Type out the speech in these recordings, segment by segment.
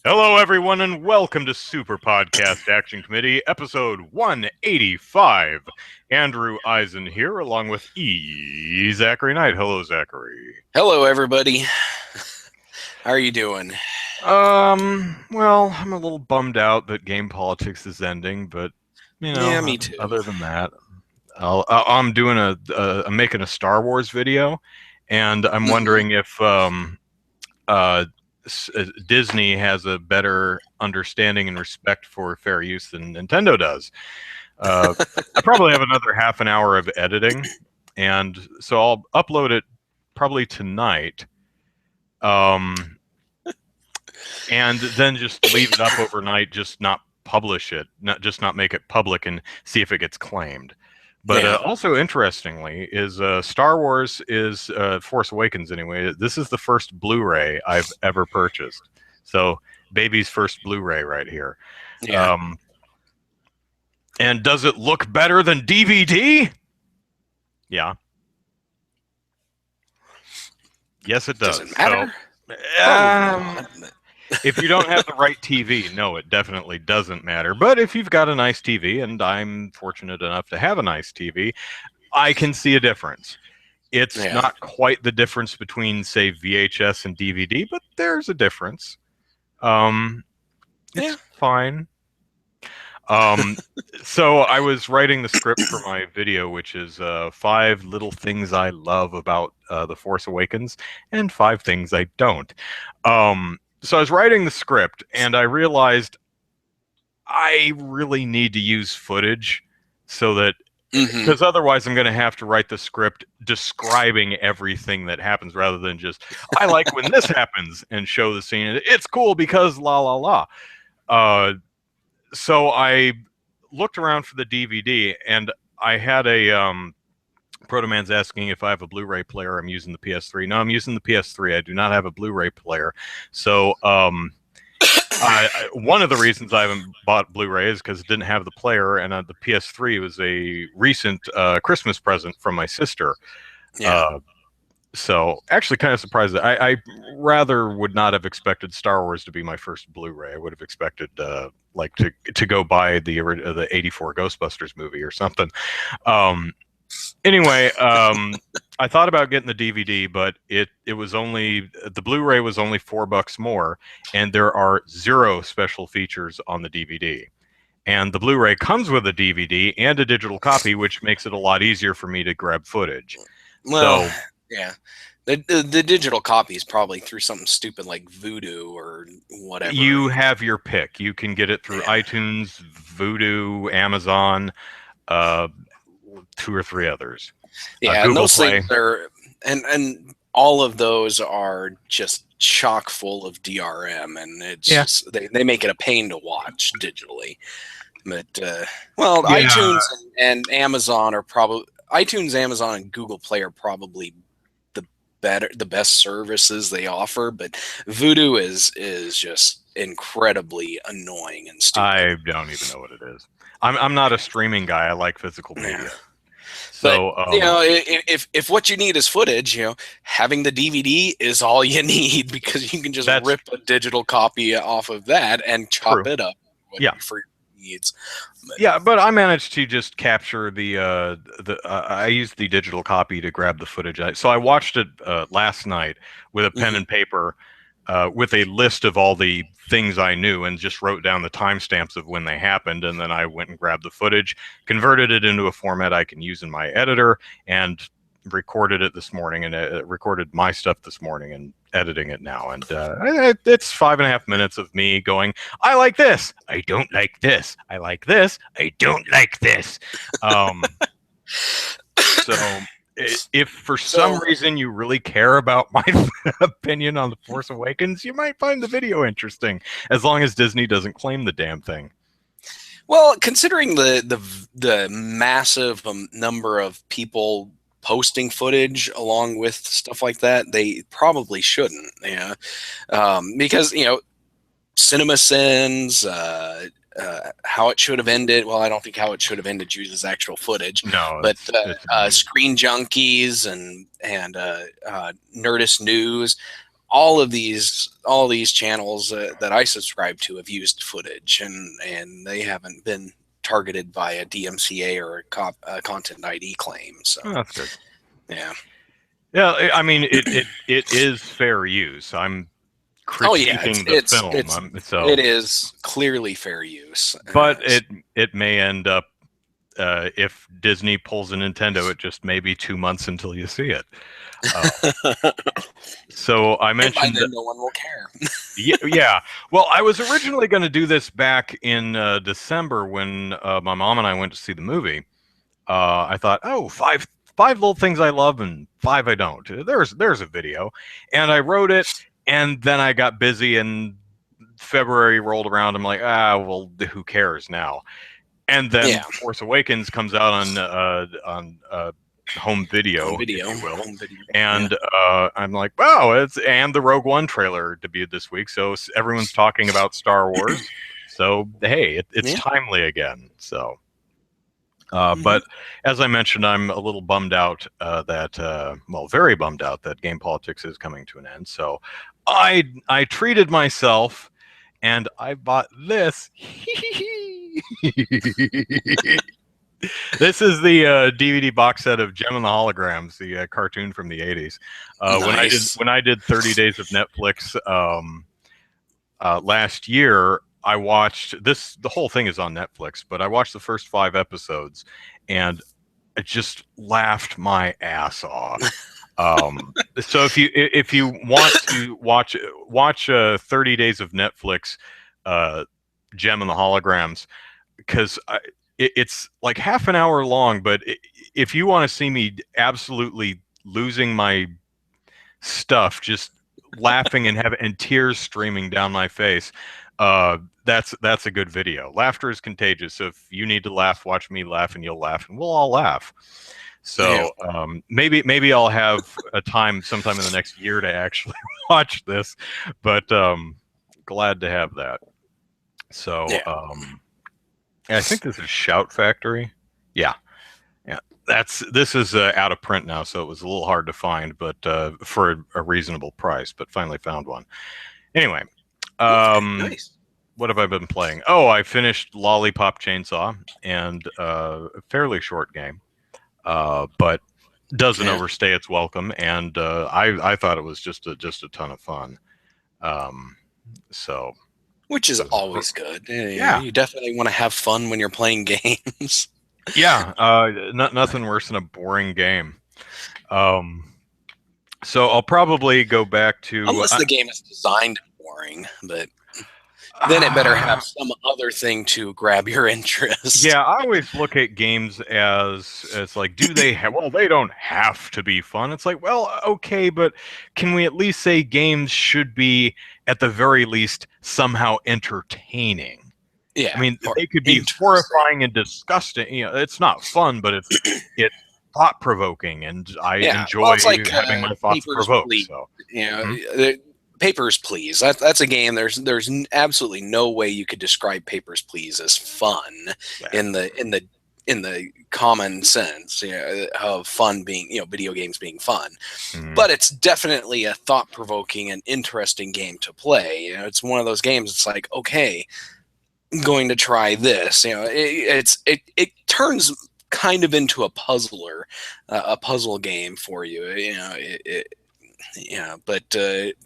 Hello, everyone, and welcome to Super Podcast Action Committee, episode 185. Andrew Eisen here, along with Zachary Knight. Hello, Zachary. Hello, everybody. How are you doing? Well, I'm a little bummed out that game politics is ending, but Yeah, me too. other than that, I'm doing I'm making a Star Wars video, and I'm wondering if uh, Disney has a better understanding and respect for fair use than Nintendo does. I probably have another half an hour of editing, and so I'll upload it probably tonight, and then just leave it up overnight, just not publish it, not make it public and see if it gets claimed. But Yeah. also interestingly is Star Wars is Force Awakens anyway. This is the first Blu-ray I've ever purchased. So baby's first Blu-ray right here. Yeah. And does it look better than DVD? Yeah. Yes, it does. Does it matter? So, if you don't have the right TV, no, it definitely doesn't matter. But if you've got a nice TV, and I'm fortunate enough to have a nice TV, I can see a difference. It's not quite the difference between, say, VHS and DVD, but there's a difference. It's fine. So I was writing the script for my video, which is 5 little things I love about The Force Awakens and 5 things I don't. So I was writing the script, and I realized I really need to use footage so that, because otherwise I'm going to have to write the script describing everything that happens rather than just, I like when this happens, and show the scene. It's cool because la la la. So I looked around for the DVD, and I had a Protoman's asking if I have a Blu-ray player. I'm using the PS3. No, I'm using the PS3. I do not have a Blu-ray player. So one of the reasons I haven't bought Blu-ray is because it didn't have the player, and the PS3 was a recent Christmas present from my sister. Yeah. So actually kind of surprised that I rather would not have expected Star Wars to be my first Blu-ray. I would have expected like to go buy the '84 Ghostbusters movie or something. Anyway, I thought about getting the DVD, but it was only, the Blu-ray was only $4 more, and there are 0 special features on the DVD. And the Blu-ray comes with a DVD and a digital copy, which makes it a lot easier for me to grab footage. Well, yeah. The digital copy is probably through something stupid like Voodoo or whatever. You have your pick. You can get it through iTunes, Voodoo, Amazon, 2 or 3 others. Yeah, Google and those Play. things are, and all of those are just chock full of DRM, and it's just, they make it a pain to watch digitally. But iTunes and Amazon are probably Amazon, and Google Play are probably the best services they offer. But Voodoo is just incredibly annoying and stupid. I don't even know what it is. I'm not a streaming guy. I like physical media. So but, if what you need is footage, having the DVD is all you need, because you can just rip a digital copy off of that and chop it up for your needs. But I managed to just capture I used the digital copy to grab the footage. So I watched it last night with a pen and paper, with a list of all the things I knew, and just wrote down the timestamps of when they happened, and then I went and grabbed the footage, converted it into a format I can use in my editor, and recorded it this morning, and recorded my stuff this morning and editing it now. And it's 5.5 minutes of me going, I like this, I don't like this, I like this, I don't like this. So if for some reason you really care about my opinion on The Force Awakens, you might find the video interesting, as long as Disney doesn't claim the damn thing. Well, considering the massive number of people posting footage along with stuff like that, they probably shouldn't. Because CinemaSins, How It Should Have Ended. Well, I don't think How It Should Have Ended uses actual footage. No, but Screen Junkies and Nerdist News, all these channels that I subscribe to have used footage, and they haven't been targeted by a DMCA or a content ID claim. So that's good. Yeah. Yeah, I mean, it is fair use. I'm critiquing the film, it is clearly fair use. But it may end up, if Disney pulls a Nintendo, it just may be 2 months until you see it. So I mentioned and by then no one will care. yeah. Well, I was originally going to do this back in December when my mom and I went to see the movie. I thought, oh, five little things I love and 5 I don't. There's a video, and I wrote it, and then I got busy, and February rolled around. I'm like, well, who cares now? And then Force Awakens comes out on home video, if you will. And I'm like, wow, and the Rogue One trailer debuted this week, so everyone's talking about Star Wars. So hey, it's timely again. So. But as I mentioned, I'm a little bummed out very bummed out that Game Politics is coming to an end. So I treated myself, and I bought this. This is the DVD box set of Gem and the Holograms, the cartoon from the 80s. Nice. When I did 30 Days of Netflix last year, I watched this. The whole thing is on Netflix, but I watched the first 5 episodes, and I just laughed my ass off. So if you want to watch 30 Days of Netflix, Gem and the Holograms, because it's like half an hour long, but if you want to see me absolutely losing my stuff, just laughing and tears streaming down my face, that's a good video. Laughter is contagious. So if you need to laugh, watch me laugh, and you'll laugh, and we'll all laugh. So maybe I'll have a time sometime in the next year to actually watch this, but glad to have that. So I think this is Shout Factory. Yeah. This is out of print now, so it was a little hard to find, but for a reasonable price. But finally found one. Anyway, nice. What have I been playing? Oh, I finished Lollipop Chainsaw, and a fairly short game, but doesn't overstay its welcome. And I thought it was just a ton of fun. So. Which is always good. Yeah, you definitely want to have fun when you're playing games. Yeah, nothing worse than a boring game. So I'll probably go back to... Unless the game is designed boring, but then it better have some other thing to grab your interest. Yeah, I always look at games as it's like, do they have... Well, they don't have to be fun. It's like, well, okay, but can we at least say games should be, at the very least, somehow entertaining? Yeah, I mean, they could be horrifying and disgusting. You know, it's not fun, but it's thought provoking, and I enjoy having my thoughts provoked. Please. So, you know, Papers, Please. That's a game. There's absolutely no way you could describe Papers, Please as fun in the common sense, of fun being, video games being fun. But it's definitely a thought provoking and interesting game to play. It's one of those games. It's like, okay, going to try this. It turns kind of into a puzzle game for you. But it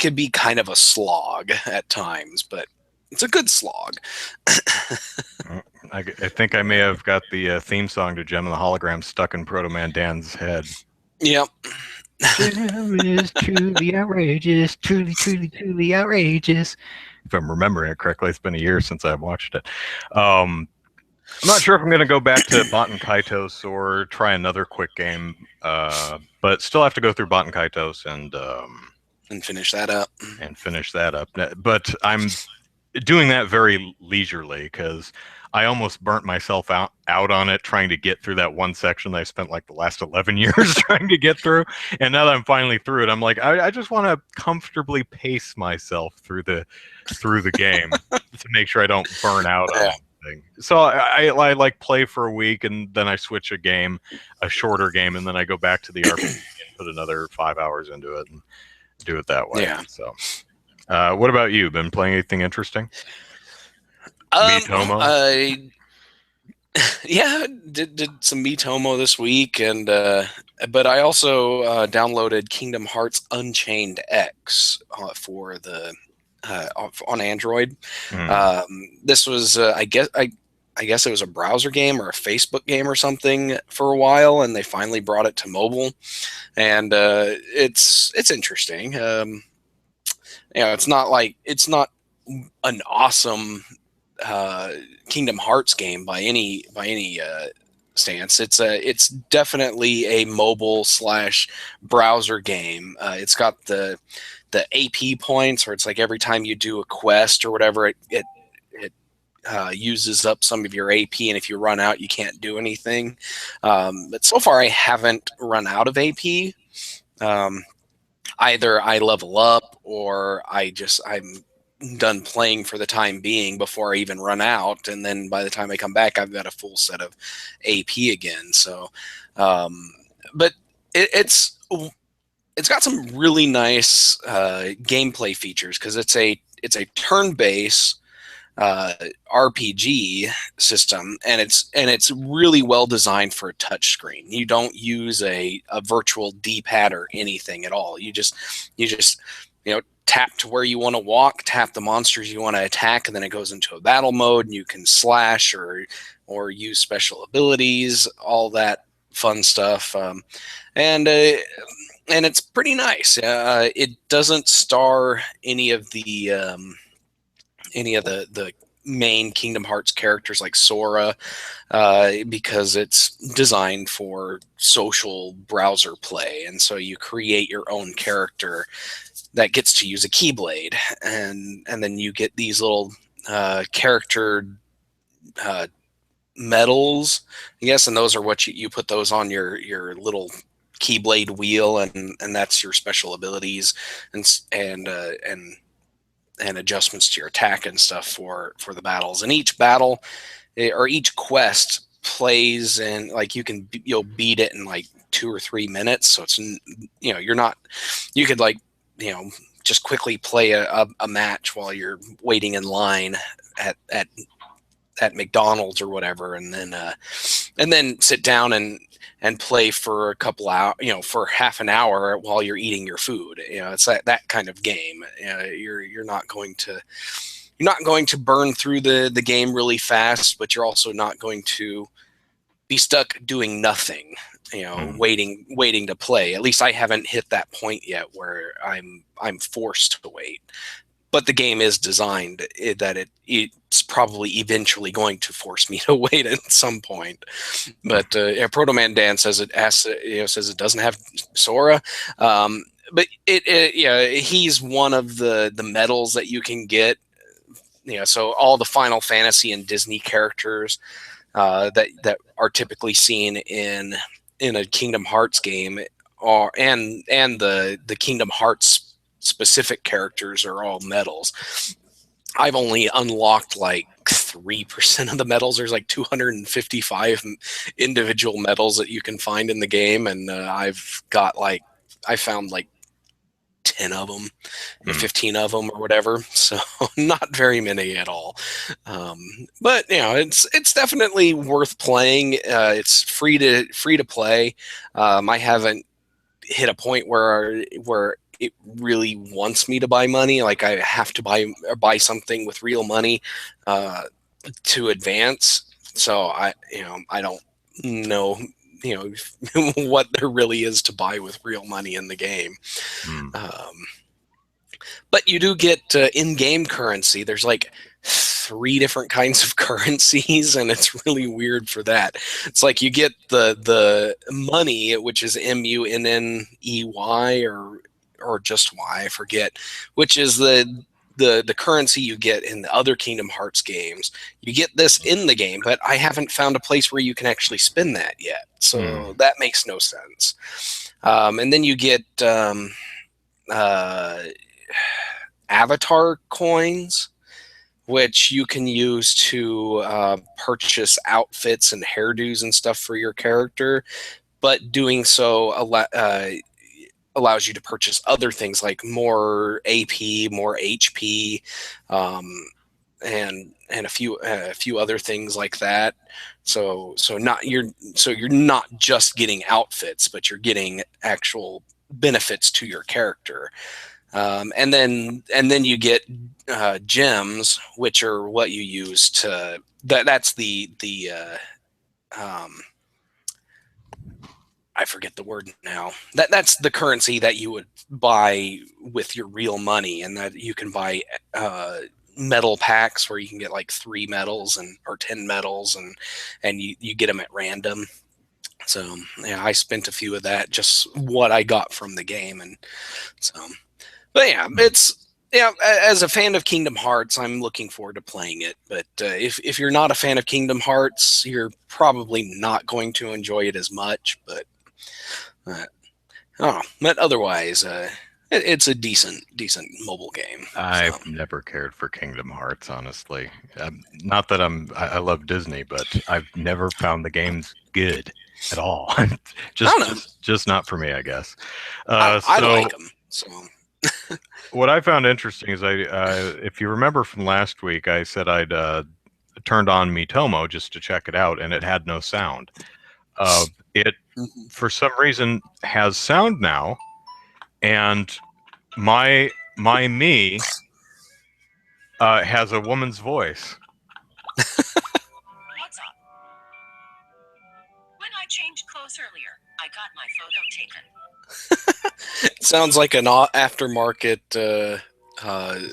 can be kind of a slog at times, but it's a good slog. I think I may have got the theme song to Gem and the Hologram stuck in Proto Man Dan's head. Yep. Gem is truly outrageous, truly outrageous. If I'm remembering it correctly, it's been a year since I've watched it. I'm not sure if I'm going to go back to Baten Kaitos or try another quick game, but still have to go through Baten Kaitos and finish that up. But I'm doing that very leisurely because I almost burnt myself out on it trying to get through that one section that I spent like the last 11 years trying to get through. And now that I'm finally through it, I'm like, I just want to comfortably pace myself through the game to make sure I don't burn out on anything. So I like play for a week, and then I switch a shorter game, and then I go back to the RPG and put another 5 hours into it and do it that way. Yeah. So, what about you? Been playing anything interesting? Miitomo? Yeah, did some Miitomo this week, and but I also downloaded Kingdom Hearts Unchained X for the on Android. This was I guess it was a browser game or a Facebook game or something for a while, and they finally brought it to mobile, and it's interesting. It's not an awesome Kingdom Hearts game by any stance. It's definitely a mobile / browser game. It's got the AP points, where it's like every time you do a quest or whatever, it uses up some of your AP, and if you run out, you can't do anything. But so far, I haven't run out of AP. Either I level up, or I'm done playing for the time being before I even run out, and then by the time I come back, I've got a full set of AP again. So, but it's got some really nice gameplay features, because it's a turn-based RPG system, and it's really well designed for a touch screen. You don't use a virtual D-pad or anything at all. You just tap to where you want to walk, tap the monsters you want to attack, and then it goes into a battle mode, and you can slash or use special abilities, all that fun stuff. And it's pretty nice. It doesn't star any of the main Kingdom Hearts characters like Sora, because it's designed for social browser play, and so you create your own character that gets to use a Keyblade, and then you get these little character medals, I guess, and those are what you put those on your little Keyblade wheel, and that's your special abilities and adjustments to your attack and stuff for the battles. And each battle or each quest plays, and like you'll beat it in like 2 or 3 minutes. So it's you could just quickly play a match while you're waiting in line at McDonald's or whatever, and then sit down and play for a couple hours, for half an hour while you're eating your food. It's that kind of game. You're not going to burn through the game really fast, but you're also not going to be stuck doing nothing, waiting to play. At least I haven't hit that point yet where I'm forced to wait. But the game is designed that it's probably eventually going to force me to wait at some point. But Proto Man Dan says it doesn't have Sora, but he's one of the medals that you can get. So all the Final Fantasy and Disney characters that are typically seen in a Kingdom Hearts game, and the Kingdom Hearts specific characters are all medals. I've only unlocked like 3% of the medals. There's like 255 individual medals that you can find in the game, and I found like 10 of them, 15 of them or whatever. So not very many at all. But it's definitely worth playing. It's free to play. I haven't hit a point where it really wants me to buy money. Like I have to buy something with real money to advance. So I don't know what there really is to buy with real money in the game. But you do get in-game currency. There's like 3 different kinds of currencies, and it's really weird for that. It's like you get the money, which is MUNNEY or just Y, I forget, which is the currency you get in the other Kingdom Hearts games. You get this in the game, but I haven't found a place where you can actually spend that yet. So that makes no sense. And then you get avatar coins, which you can use to purchase outfits and hairdos and stuff for your character. But doing so, allows you to purchase other things like more AP, more HP, and a few other things like that. So you're not just getting outfits, but you're getting actual benefits to your character. And then you get gems, which are what you use to that's the I forget the word now. That's the currency that you would buy with your real money, and that you can buy medal packs where you can get like 3 medals or 10 medals, and you get them at random. So yeah, I spent a few of that, just what I got from the game, and so. But yeah, as a fan of Kingdom Hearts, I'm looking forward to playing it. But if you're not a fan of Kingdom Hearts, you're probably not going to enjoy it as much. But but otherwise, it's a decent mobile game. I've never cared for Kingdom Hearts, honestly. Not that I love Disney, but I've never found the games good at all. just not for me, I guess. I like them. So what I found interesting is if you remember from last week, I said I'd turned on Miitomo just to check it out, and it had no sound. It for some reason has sound now, and my me has a woman's voice. What's up? When I changed clothes earlier, I got my photo taken. It sounds like an aftermarket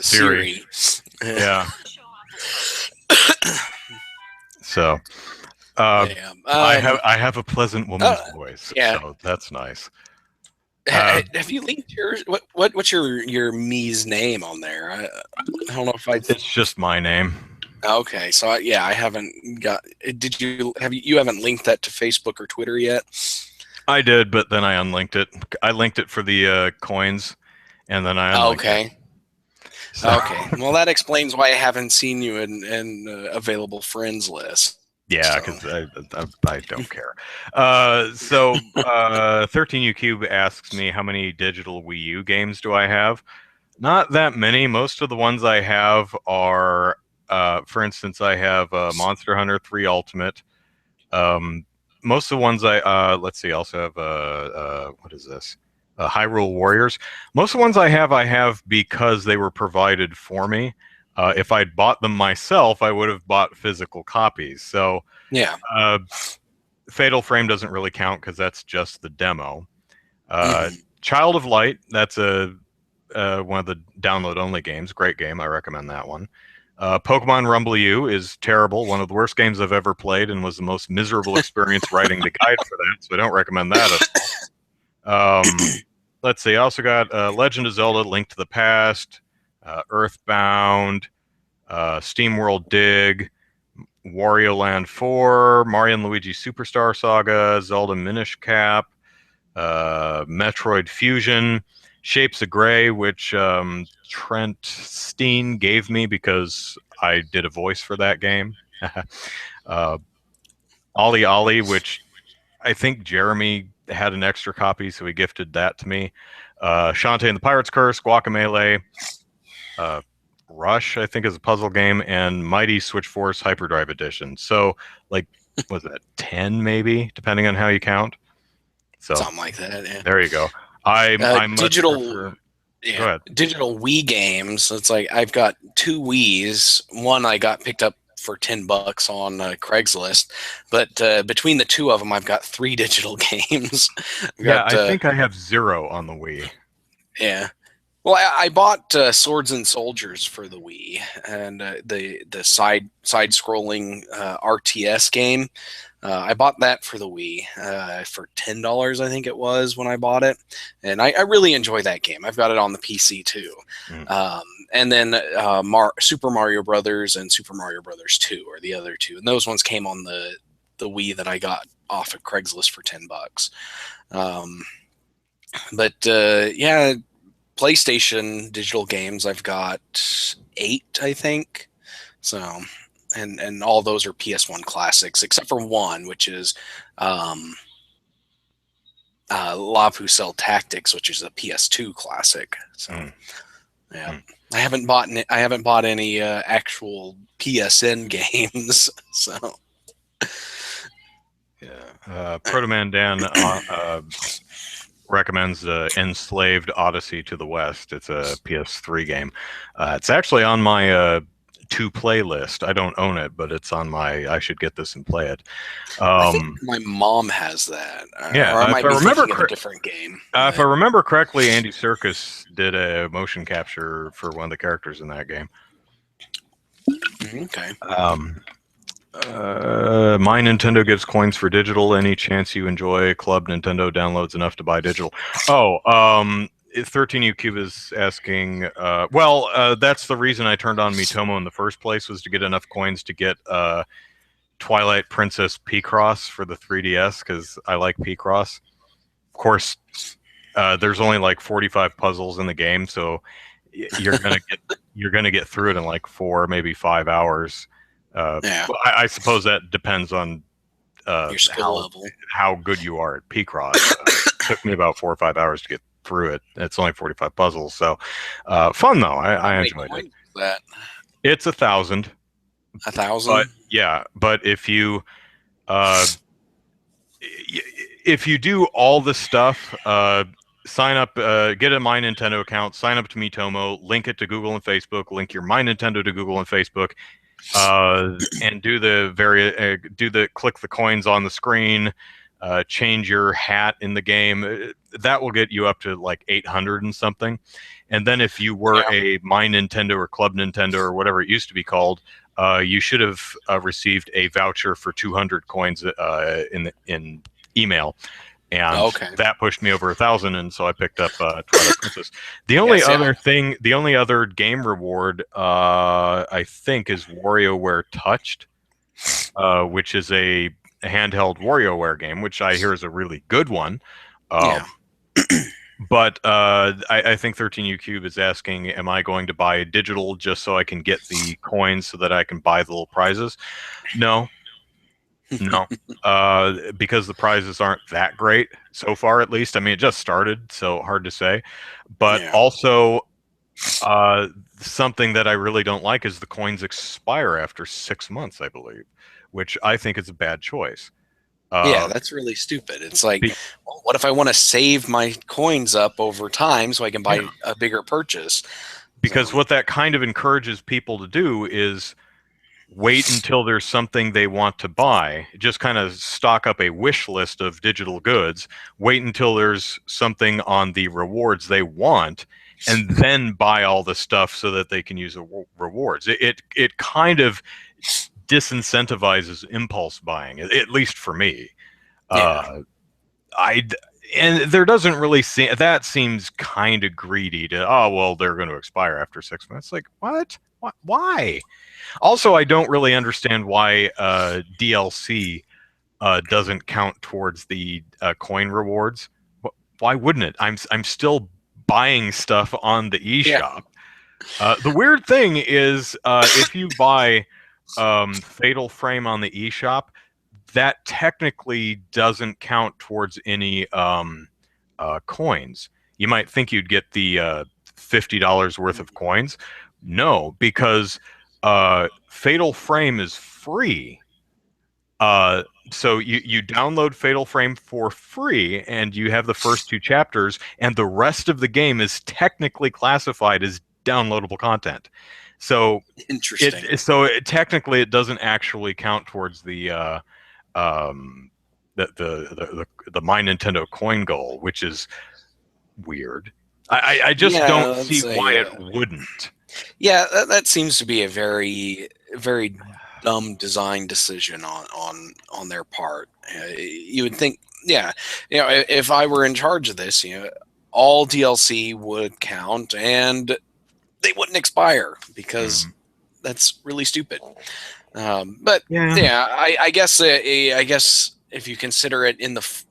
Siri. Yeah. So I have a pleasant woman's voice. Yeah. So that's nice. Have you linked yours? What's your me's name on there? I don't know if It's just my name. Okay, so I haven't got. Did you haven't linked that to Facebook or Twitter yet? I did, but then I unlinked it. I linked it for the coins, and then I unlinked it. So. Okay. Well, that explains why I haven't seen you in available friends list. Yeah, because I don't care. So 13UCube asks me how many digital Wii U games do I have? Not that many. Most of the ones I have are, for instance, I have Monster Hunter 3 Ultimate. Most of the ones let's see, I also have what is this? Hyrule Warriors. Most of the ones I have because they were provided for me. If I'd bought them myself, I would have bought physical copies. So yeah, Fatal Frame doesn't really count because that's just the demo. Child of Light, that's one of the download-only games. Great game, I recommend that one. Pokemon Rumble U is terrible, one of the worst games I've ever played, and was the most miserable experience writing the guide for that, so I don't recommend that at all. Let's see, I also got Legend of Zelda Link to the Past, Earthbound, SteamWorld Dig, Wario Land 4, Mario and Luigi Superstar Saga, Zelda Minish Cap, Metroid Fusion, Shapes of Grey, which Trent Steen gave me because I did a voice for that game. Ollie Ollie, which I think Jeremy had an extra copy, so he gifted that to me. Shantae and the Pirate's Curse, Guacamelee, Rush, I think, is a puzzle game, and Mighty Switch Force Hyperdrive Edition. So, like, was that 10 maybe, depending on how you count? So something like that. Yeah. There you go. I'm digital. Go Yeah, ahead. digital Wii games. It's like I've got 2 Wiis. One I got picked up for $10 on Craigslist, but between the 2 of them, I've got 3 digital games. I think I have 0 on the Wii. Yeah. Well, I bought Swords and Soldiers for the Wii, and the side-scrolling RTS game. I bought that for the Wii for $10, I think it was, when I bought it, and I really enjoy that game. I've got it on the PC too. And then Super Mario Brothers and Super Mario Brothers 2 are the other 2, and those ones came on the Wii that I got off of Craigslist for $10. But yeah. PlayStation digital games, I've got 8, I think. So, and all those are PS1 classics, except for one, which is La Pucelle Tactics, which is a PS2 classic. So, yeah, I haven't bought any actual PSN games. So, yeah. Protoman Dan recommends Enslaved Odyssey to the West. It's a PS3 game. It's actually on my to play list. I don't own it, but it's on my I should get this and play it. I think my mom has that. Yeah, or I might if I be remember thinking of a different game. if I remember correctly, Andy Serkis did a motion capture for one of the characters in that game. Okay. My Nintendo gives coins for digital. Any chance you enjoy Club Nintendo downloads enough to buy digital? 13U Cube is asking. That's the reason I turned on Miitomo in the first place, was to get enough coins to get Twilight Princess P-Cross for the 3DS, because I like P-Cross. Of course, there's only like 45 puzzles in the game, so you're gonna get through it in like 4, maybe 5 hours. Yeah. I suppose that depends on Your skill level. how good you are at P-Cross. It took me about 4 or 5 hours to get through it. It's only 45 puzzles, so fun though. I enjoyed it. That It's 1,000. 1,000. But yeah, but if you do all the stuff, sign up, get a My Nintendo account, sign up to Miitomo, link it to Google and Facebook, link your My Nintendo to Google and Facebook, and click the coins on the screen, change your hat in the game. That will get you up to like 800 and something. And then if you were a My Nintendo or Club Nintendo or whatever it used to be called, you should have received a voucher for 200 coins in email. And that pushed me over 1,000, and so I picked up Twilight Princess. The only other game reward, I think, is WarioWare Touched, which is a handheld WarioWare game, which I hear is a really good one. But I think 13U Cube is asking, am I going to buy digital just so I can get the coins so that I can buy the little prizes? No. No, because the prizes aren't that great so far, at least. I mean, it just started, so hard to say. But also, something that I really don't like is the coins expire after 6 months, I believe, which I think is a bad choice. That's really stupid. It's like, what if I want to save my coins up over time so I can buy a bigger purchase? Because what that kind of encourages people to do is wait until there's something they want to buy. Just kind of stock up a wish list of digital goods. Wait until there's something on the rewards they want, and then buy all the stuff so that they can use the rewards. It kind of disincentivizes impulse buying, at least for me. And there doesn't really seem, that seems kind of greedy to, they're going to expire after 6 months. Like, what? Why? Also, I don't really understand why DLC doesn't count towards the coin rewards. Why wouldn't it? I'm still buying stuff on the eShop. The weird thing is, if you buy Fatal Frame on the eShop, that technically doesn't count towards any coins. You might think you'd get the $50 worth of coins. No, because Fatal Frame is free. So you download Fatal Frame for free, and you have the first 2 chapters, and the rest of the game is technically classified as downloadable content. So interesting. Technically, it doesn't actually count towards the My Nintendo coin goal, which is weird. I just don't see why it wouldn't. Yeah, that seems to be a very, very dumb design decision on their part. You would think, if I were in charge of this, all DLC would count and they wouldn't expire, because that's really stupid. I guess if you consider it in the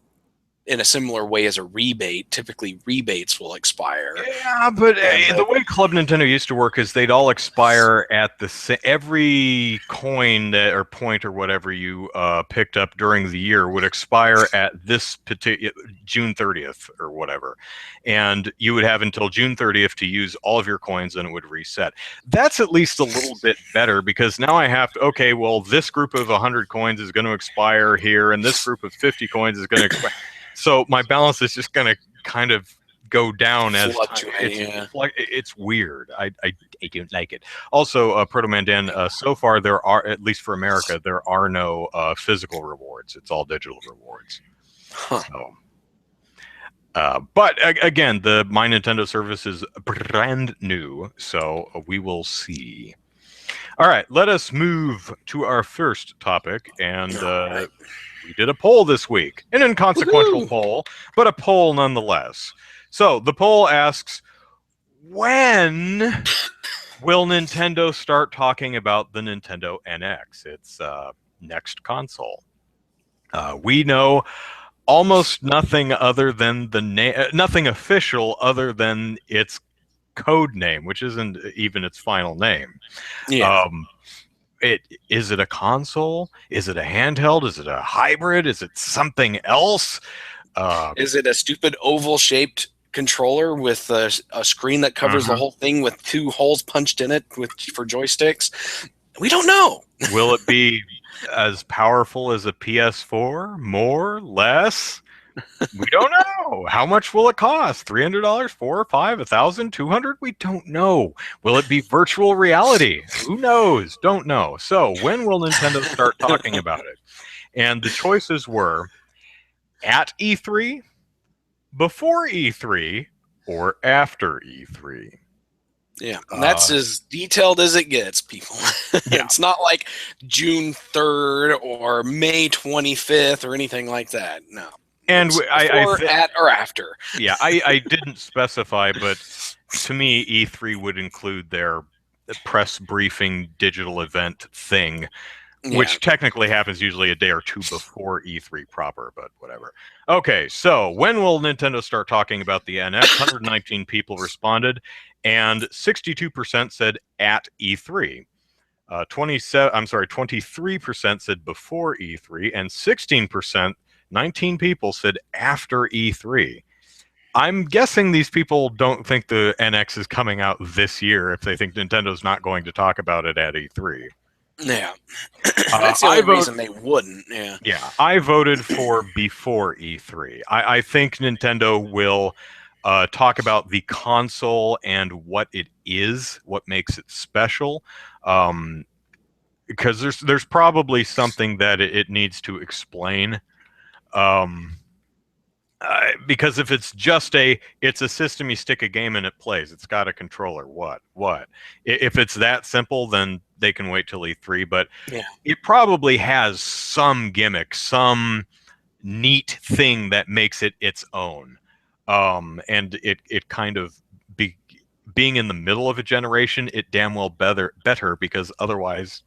in a similar way as a rebate. Typically, rebates will expire. Yeah, but the way Club Nintendo used to work is they'd all expire at every coin that, or point or whatever you picked up during the year would expire at this particular June 30th or whatever, and you would have until June 30th to use all of your coins, and it would reset. That's at least a little bit better, because now I have to, okay, well, this group of 100 coins is going to expire here, and this group of 50 coins is going to expire. So my balance is just going to kind of go down as it's weird. I don't like it. Also, Proto Mandan, so far there are, at least for America, there are no physical rewards. It's all digital rewards. Huh. So, but again, the My Nintendo service is brand new, so we will see. All right, let us move to our first topic, and we did a poll this week, an inconsequential poll, but a poll nonetheless. So the poll asks, when will Nintendo start talking about the Nintendo NX, its next console? We know almost nothing other than the name, nothing official other than its code name, which isn't even its final name. Yeah. Is it a console? Is it a handheld? Is it a hybrid? Is it something else? Is it a stupid oval-shaped controller with a screen that covers the whole thing with 2 holes punched in it for joysticks? We don't know. Will it be as powerful as a PS4? More? Less? We don't know. How much will it cost? $300, $400, $500, $1,000, $200? We don't know. Will it be virtual reality? Who knows? Don't know. So when will Nintendo start talking about it? And the choices were at E3, before E3, or after E3. Yeah, and that's as detailed as it gets, people. Yeah. It's not like June 3rd or May 25th or anything like that. No. And at or after. Yeah, I didn't specify, but to me, E3 would include their press briefing digital event thing, which technically happens usually a day or two before E3 proper, but whatever. Okay, so when will Nintendo start talking about the NX? 119 people responded, and 62% said at E3. 23% said before E3, and 16%, 19 people said after E3. I'm guessing these people don't think the NX is coming out this year if they think Nintendo's not going to talk about it at E3. Yeah. That's the only reason they wouldn't. Yeah. Yeah, I voted for before E3. I think Nintendo will talk about the console and what it is, what makes it special. Because there's probably something that it needs to explain. Because if it's just it's a system, you stick a game in, it plays. It's got a controller. What? If it's that simple, then they can wait till E3. But it probably has some gimmick, some neat thing that makes it its own. And it kind of being in the middle of a generation, it damn well better because otherwise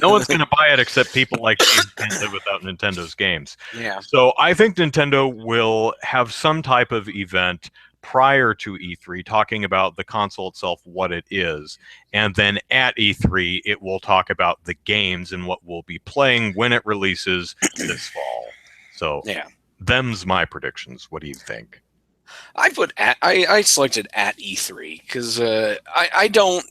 no one's going to buy it except people like me who can't live without Nintendo's games. Yeah. So I think Nintendo will have some type of event prior to E3 talking about the console itself, what it is. And then at E3, it will talk about the games and what we'll be playing when it releases this fall. So them's my predictions. What do you think? I selected at E3 because I don't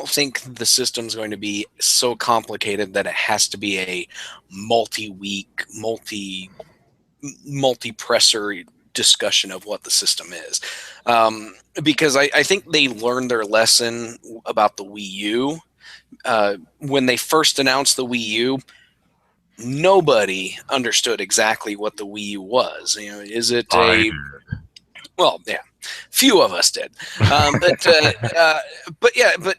think the system's going to be so complicated that it has to be a multi-week, multi-presser discussion of what the system is. Because I think they learned their lesson about the Wii U. When they first announced the Wii U, nobody understood exactly what the Wii U was. You know, is it well, yeah, few of us did, but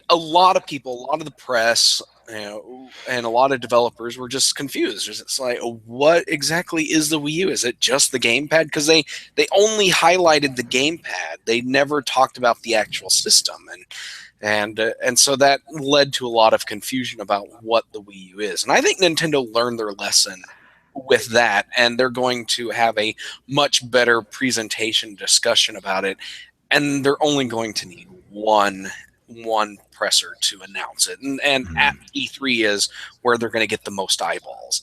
a lot of people, a lot of the press, and a lot of developers were just confused. It's like, what exactly is the Wii U? Is it just the gamepad? Because they only highlighted the gamepad. They never talked about the actual system, and so that led to a lot of confusion about what the Wii U is. And I think Nintendo learned their lesson with that, and they're going to have a much better presentation discussion about it, and they're only going to need one presser to announce it, and at E3 is where they're going to get the most eyeballs.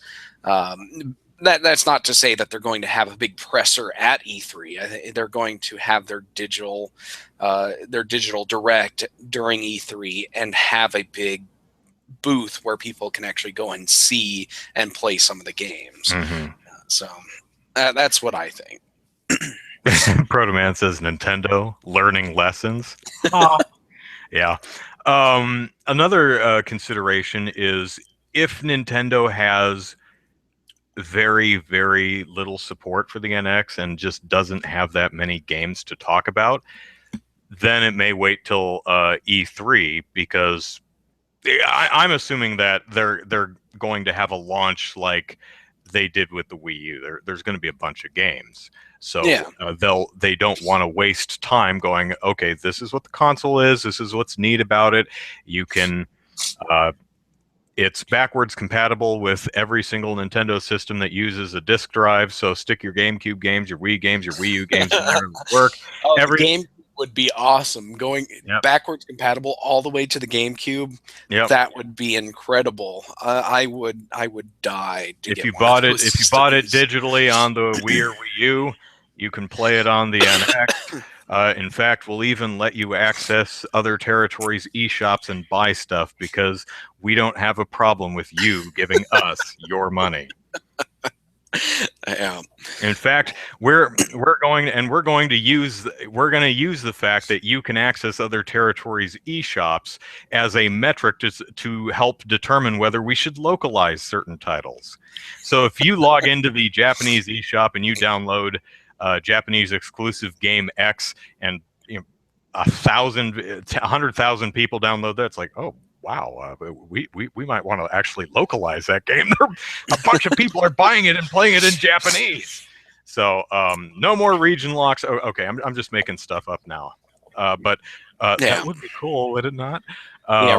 That's not to say that they're going to have a big presser at E3. I think they're going to have their digital direct during E3 and have a big booth where people can actually go and see and play some of the games. So that's what I think. Proto-Man says Nintendo learning lessons. Yeah. Another consideration is if Nintendo has very, very little support for the NX and just doesn't have that many games to talk about, then it may wait till E3, because I'm assuming that they're going to have a launch like they did with the Wii U. There's going to be a bunch of games, so they don't want to waste time going, okay, this is what the console is, this is what's neat about it. You can it's backwards compatible with every single Nintendo system that uses a disk drive, so stick your GameCube games, your Wii games, your Wii U games in there, and work. The game would be awesome. Going backwards compatible all the way to the GameCube, that would be incredible. I would die to if you bought it digitally on the Wii or Wii U, you can play it on the NX. In fact, we'll even let you access other territories' eShops and buy stuff, because we don't have a problem with you giving us your money. In fact, we're going to use the fact that you can access other territories' eShops as a metric to help determine whether we should localize certain titles. So if you log into the Japanese eShop and you download Japanese exclusive game X, and 100,000 people download that, it's like, oh wow, we might want to actually localize that game. A bunch of people are buying it and playing it in Japanese. So no more region locks. Oh, okay, I'm just making stuff up now, but that would be cool, would it not?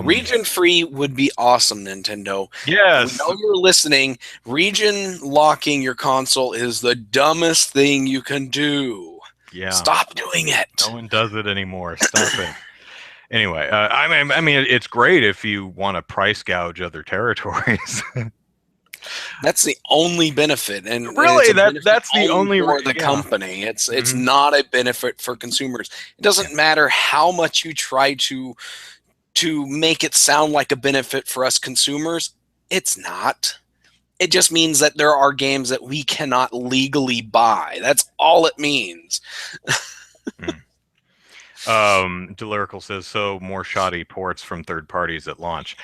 Region free would be awesome, Nintendo. Yes. We know you're listening. Region locking your console is the dumbest thing you can do. Yeah. Stop doing it. No one does it anymore. Stop it. Anyway, I mean, it's great if you want to price gouge other territories. That's the only benefit, and really, that's the only for the company. It's not a benefit for consumers. It doesn't matter how much you try to make it sound like a benefit for us consumers. It's not. It just means that there are games that we cannot legally buy. That's all it means. Delirical says, so more shoddy ports from third parties at launch.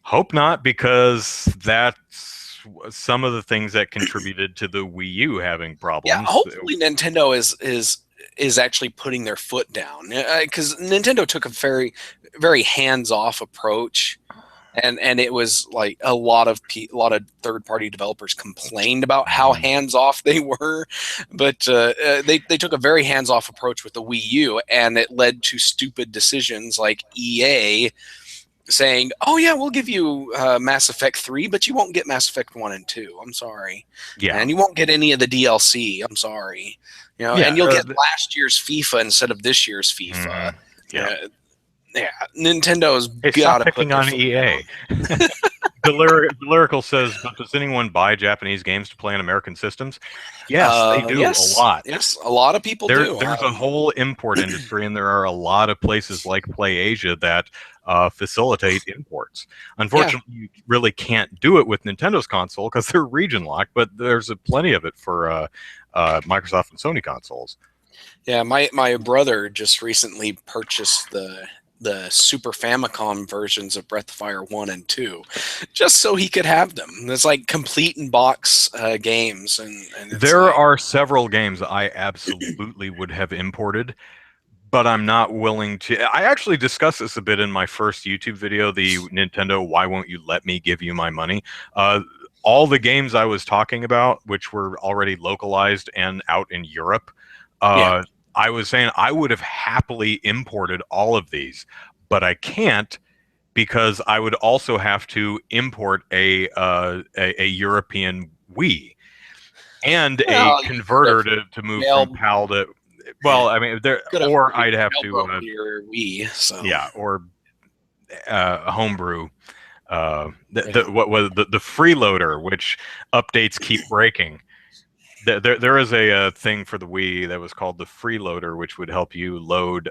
Hope not, because that's some of the things that contributed to the Wii U having problems. Yeah, hopefully Nintendo is actually putting their foot down, because Nintendo took a very, very hands-off approach, and it was like a lot of third-party developers complained about how hands-off they were, but they took a very hands-off approach with the Wii U, and it led to stupid decisions like EA saying, "Oh yeah, we'll give you Mass Effect 3, but you won't get Mass Effect 1 and 2. I'm sorry, and you won't get any of the DLC. I'm sorry, and you'll get last year's FIFA instead of this year's FIFA." Nintendo's got to picking on EA. Lyrical says, but does anyone buy Japanese games to play on American systems? Yes, they do. A lot. Yes, a lot of people do. There's a whole import industry, and there are a lot of places like Play Asia that facilitate imports. Unfortunately, you really can't do it with Nintendo's console because they're region locked, but there's plenty of it for Microsoft and Sony consoles. Yeah, my brother just recently purchased the Super Famicom versions of Breath of Fire 1 and 2, just so he could have them. It's like complete in box games, and there are several games I absolutely would have imported, but I'm not willing to. I actually discussed this a bit in my first YouTube video, the Nintendo "Why Won't You Let Me Give You My Money?" All the games I was talking about, which were already localized and out in Europe, I was saying I would have happily imported all of these, but I can't, because I would also have to import a European Wii. and a Well, converter to move from PAL to. Well, I mean, or I'd have to. Your Wii, so yeah, or a homebrew. What was the freeloader, which updates keep breaking. There is a thing for the Wii that was called the freeloader, which would help you load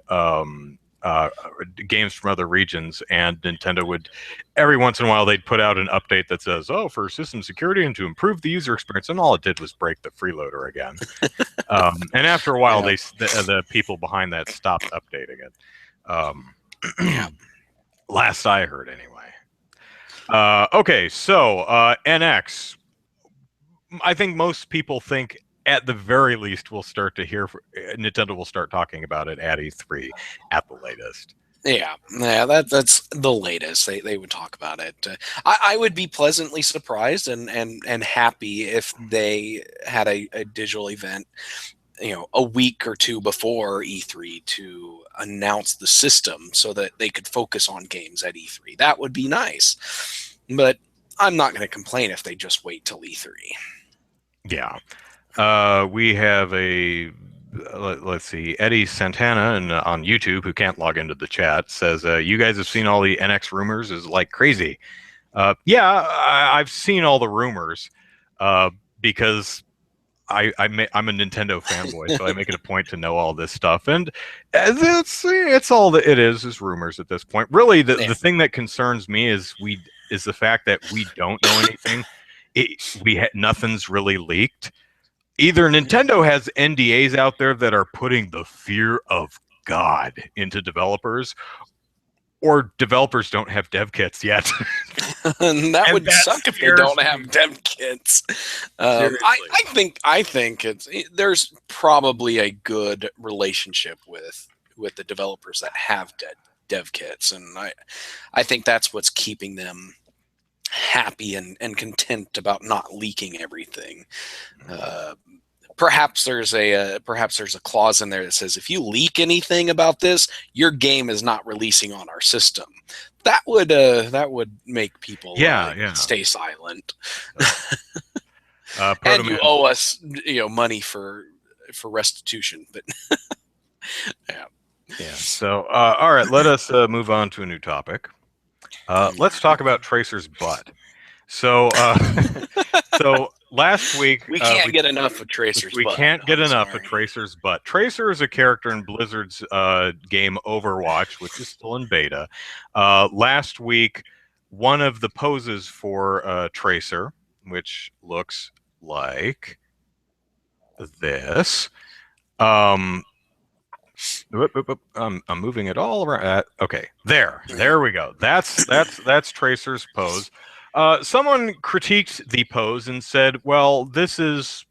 games from other regions, and Nintendo would every once in a while they'd put out an update that says, "Oh, for system security and to improve the user experience," and all it did was break the freeloader again. And after a while, the people behind that stopped updating it. yeah. Last I heard, anyway. Okay, so NX. I think most people think at the very least we'll start to hear Nintendo will start talking about it at E3 at the latest. Yeah, that's the latest they would talk about it. I would be pleasantly surprised and happy if they had a digital event, a week or two before E3 to announce the system so that they could focus on games at E3. That would be nice, but I'm not going to complain if they just wait till E3. Yeah. We have let's see, Eddie Santana on YouTube, who can't log into the chat, says, you guys have seen all the NX rumors is like crazy. Yeah, I've seen all the rumors because I'm a Nintendo fanboy, so I make it a point to know all this stuff. And it's all that it is rumors at this point. Really, the thing that concerns me is the fact that we don't know anything. Nothing's really leaked. Either Nintendo has NDAs out there that are putting the fear of God into developers, or developers don't have dev kits yet. That would suck if they don't have dev kits. I think there's probably a good relationship with the developers that have dev kits, and I think that's what's keeping them happy and content about not leaking everything. Perhaps there's a clause in there that says if you leak anything about this, your game is not releasing on our system. That would make people stay silent. And you owe us money for restitution, but yeah. So all right, let us move on to a new topic. Let's talk about Tracer's butt. So, last week we can't get enough of Tracer's butt. We can't get enough of Tracer's butt. Tracer is a character in Blizzard's game Overwatch, which is still in beta. Last week, one of the poses for Tracer, which looks like this. I'm moving it all around. Okay, there we go. That's Tracer's pose. Someone critiqued the pose and said, "Well, that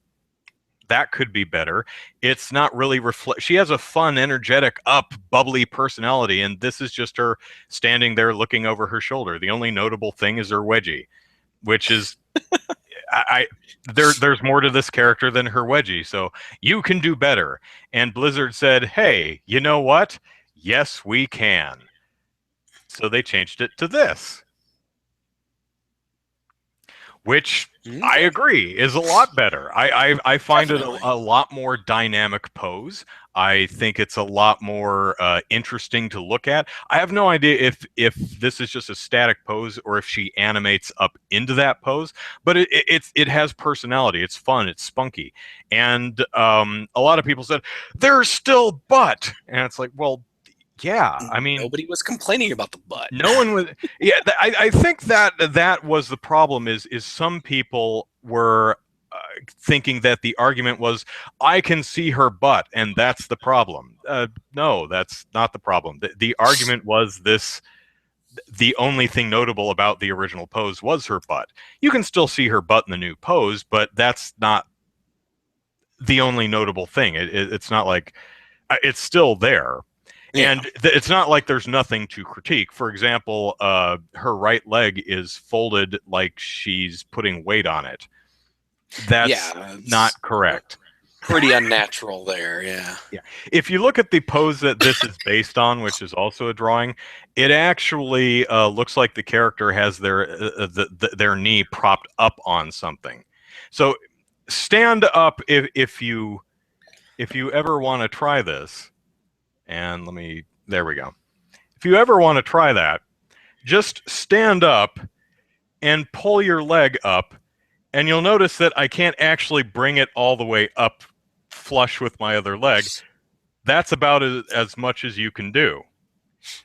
could be better. It's not really She has a fun, energetic, bubbly personality, and this is just her standing there looking over her shoulder. The only notable thing is her wedgie, which is." There's more to this character than her wedgie, so you can do better. And Blizzard said, "Hey, you know what? Yes, we can." So they changed it to this, which I agree is a lot better. I find it a lot more dynamic pose. I think it's a lot more interesting to look at. I have no idea if this is just a static pose or if she animates up into that pose, but it has personality. It's fun. It's spunky. And a lot of people said, "There's still butt." And it's like, well, yeah, I mean, nobody was complaining about the butt. No one was. Yeah, I think that was the problem. Is some people were thinking that the argument was, "I can see her butt," and that's the problem. No, that's not the problem. The argument was this: the only thing notable about the original pose was her butt. You can still see her butt in the new pose, but that's not the only notable thing. It's not like it's still there. Yeah. And it's not like there's nothing to critique. For example, her right leg is folded like she's putting weight on it. That's not correct. Pretty unnatural there, yeah. If you look at the pose that this is based on, which is also a drawing, it actually looks like the character has their knee propped up on something. So stand up if you ever want to try this. And there we go. If you ever want to try that, just stand up and pull your leg up, and you'll notice that I can't actually bring it all the way up flush with my other leg. That's about as much as you can do.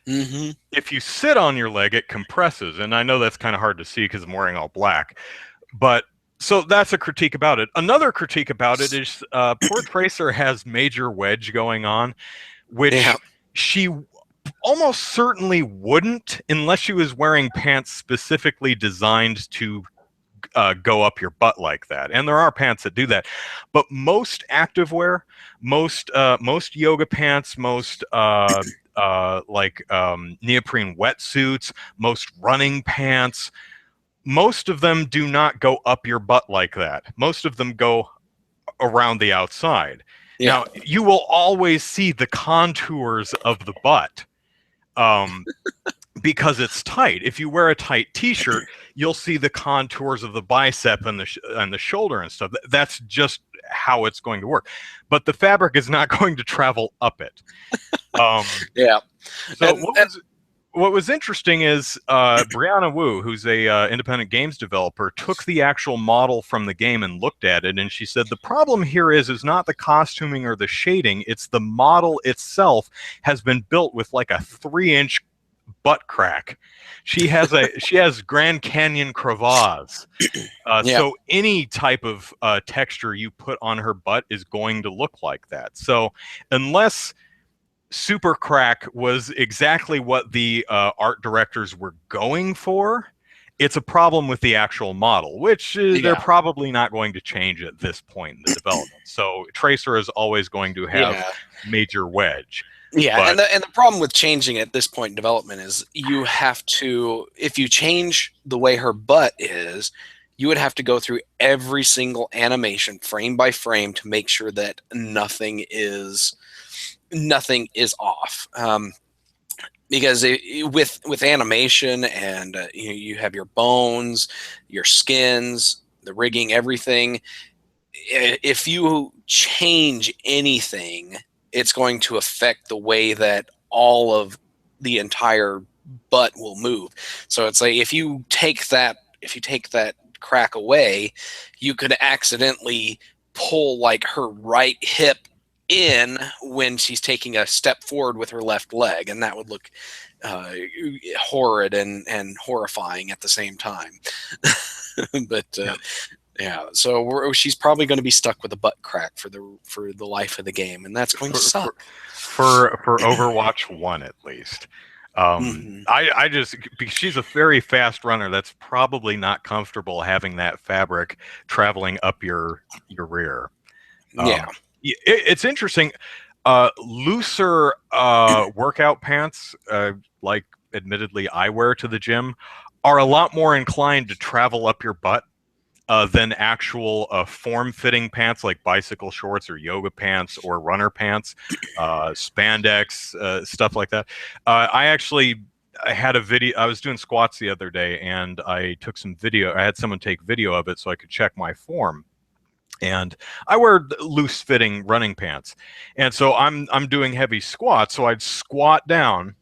Mm-hmm. If you sit on your leg, it compresses, and I know that's kind of hard to see because I'm wearing all black. But so that's a critique about it. Another critique about it is poor Tracer has major wedge going on, which she almost certainly wouldn't unless she was wearing pants specifically designed to go up your butt like that. And there are pants that do that. But most activewear, most yoga pants, most neoprene wetsuits, most running pants, most of them do not go up your butt like that. Most of them go around the outside. Yeah. Now, you will always see the contours of the butt because it's tight. If you wear a tight t-shirt, you'll see the contours of the bicep and the shoulder and stuff. That's just how it's going to work. But the fabric is not going to travel up it. Yeah. So what was interesting is Brianna Wu, who's a independent games developer, took the actual model from the game and looked at it, and she said the problem here is not the costuming or the shading, it's the model itself has been built with like a 3-inch butt crack. She has Grand Canyon crevasse. So any type of texture you put on her butt is going to look like that. So unless Super Crack was exactly what the art directors were going for, it's a problem with the actual model, which they're probably not going to change at this point in the development. So Tracer is always going to have major wedge. Yeah, and the problem with changing at this point in development is you have to, if you change the way her butt is, you would have to go through every single animation frame by frame to make sure that nothing is off. Because with animation and you have your bones, your skins, the rigging, everything. If you change anything, it's going to affect the way that all of the entire butt will move. So it's like if you take that crack away, you could accidentally pull like her right hip in when she's taking a step forward with her left leg, and that would look horrid and horrifying at the same time. But so she's probably going to be stuck with a butt crack for the life of the game, and that's going to suck for Overwatch 1 at least. I just, because she's a very fast runner, that's probably not comfortable having that fabric traveling up your rear. It's interesting. Looser workout pants, like admittedly I wear to the gym, are a lot more inclined to travel up your butt than actual form-fitting pants like bicycle shorts or yoga pants or runner pants, spandex, stuff like that. I had a video. I was doing squats the other day, and I took some video. I had someone take video of it so I could check my form. And I wear loose-fitting running pants, and so I'm doing heavy squats. So I'd squat down.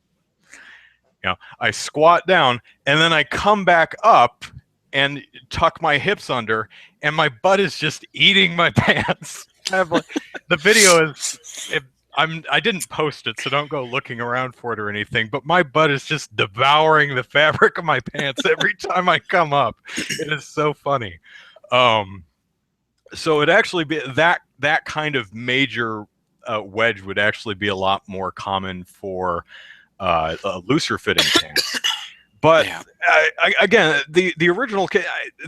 I squat down, and then I come back up and tuck my hips under, and my butt is just eating my pants. The video is. I didn't post it, so don't go looking around for it or anything. But my butt is just devouring the fabric of my pants every time I come up. It is so funny. So it actually be that kind of major wedge would actually be a lot more common for looser fitting pants. But again, the original,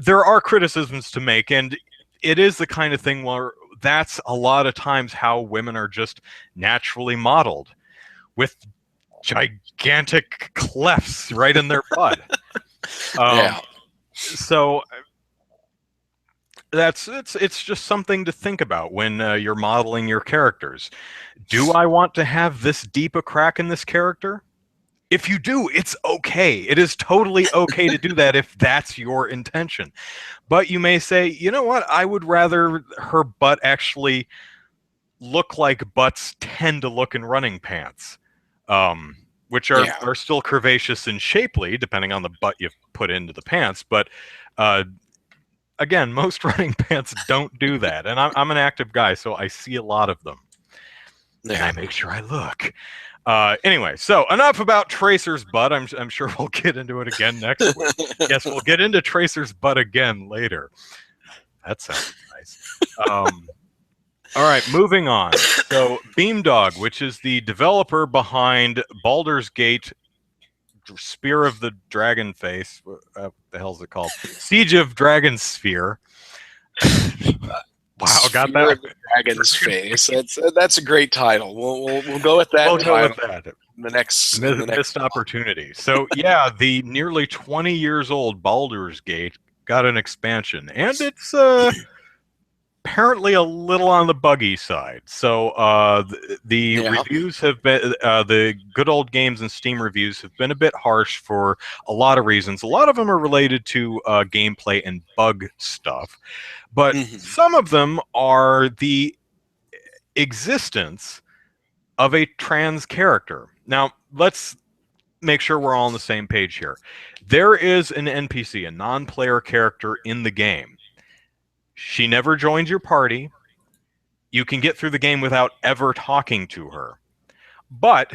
there are criticisms to make, and it is the kind of thing where that's a lot of times how women are just naturally modeled, with gigantic clefts right in their butt. So it's just something to think about when you're modeling your characters. Do I want to have this deep a crack in this character? If you do, it's okay. It is totally okay to do that if that's your intention. But you may say, you know what? I would rather her butt actually look like butts tend to look in running pants, which are still curvaceous and shapely, depending on the butt you put into the pants. But again, most running pants don't do that. And I'm an active guy, so I see a lot of them. And I make sure I look. Anyway, so enough about Tracer's butt. I'm sure we'll get into it again next week. Yes, we'll get into Tracer's butt again later. That sounds nice. All right, moving on. So Beamdog, which is the developer behind Baldur's Gate, Spear of the Dragon Face. What the hell's it called? Siege of Dragon Sphere. Wow, got that. Of the Dragon's Face. That's a great title. We'll go with that. We'll go with that. The next missed opportunity. So yeah, the nearly 20 years old Baldur's Gate got an expansion, and it's apparently a little on the buggy side. So the reviews have been the good old games and Steam reviews have been a bit harsh for a lot of reasons. A lot of them are related to gameplay and bug stuff, but some of them are the existence of a trans character. Now, let's make sure we're all on the same page here. There is an NPC, a non-player character in the game. She never joins your party. You can get through the game without ever talking to her. But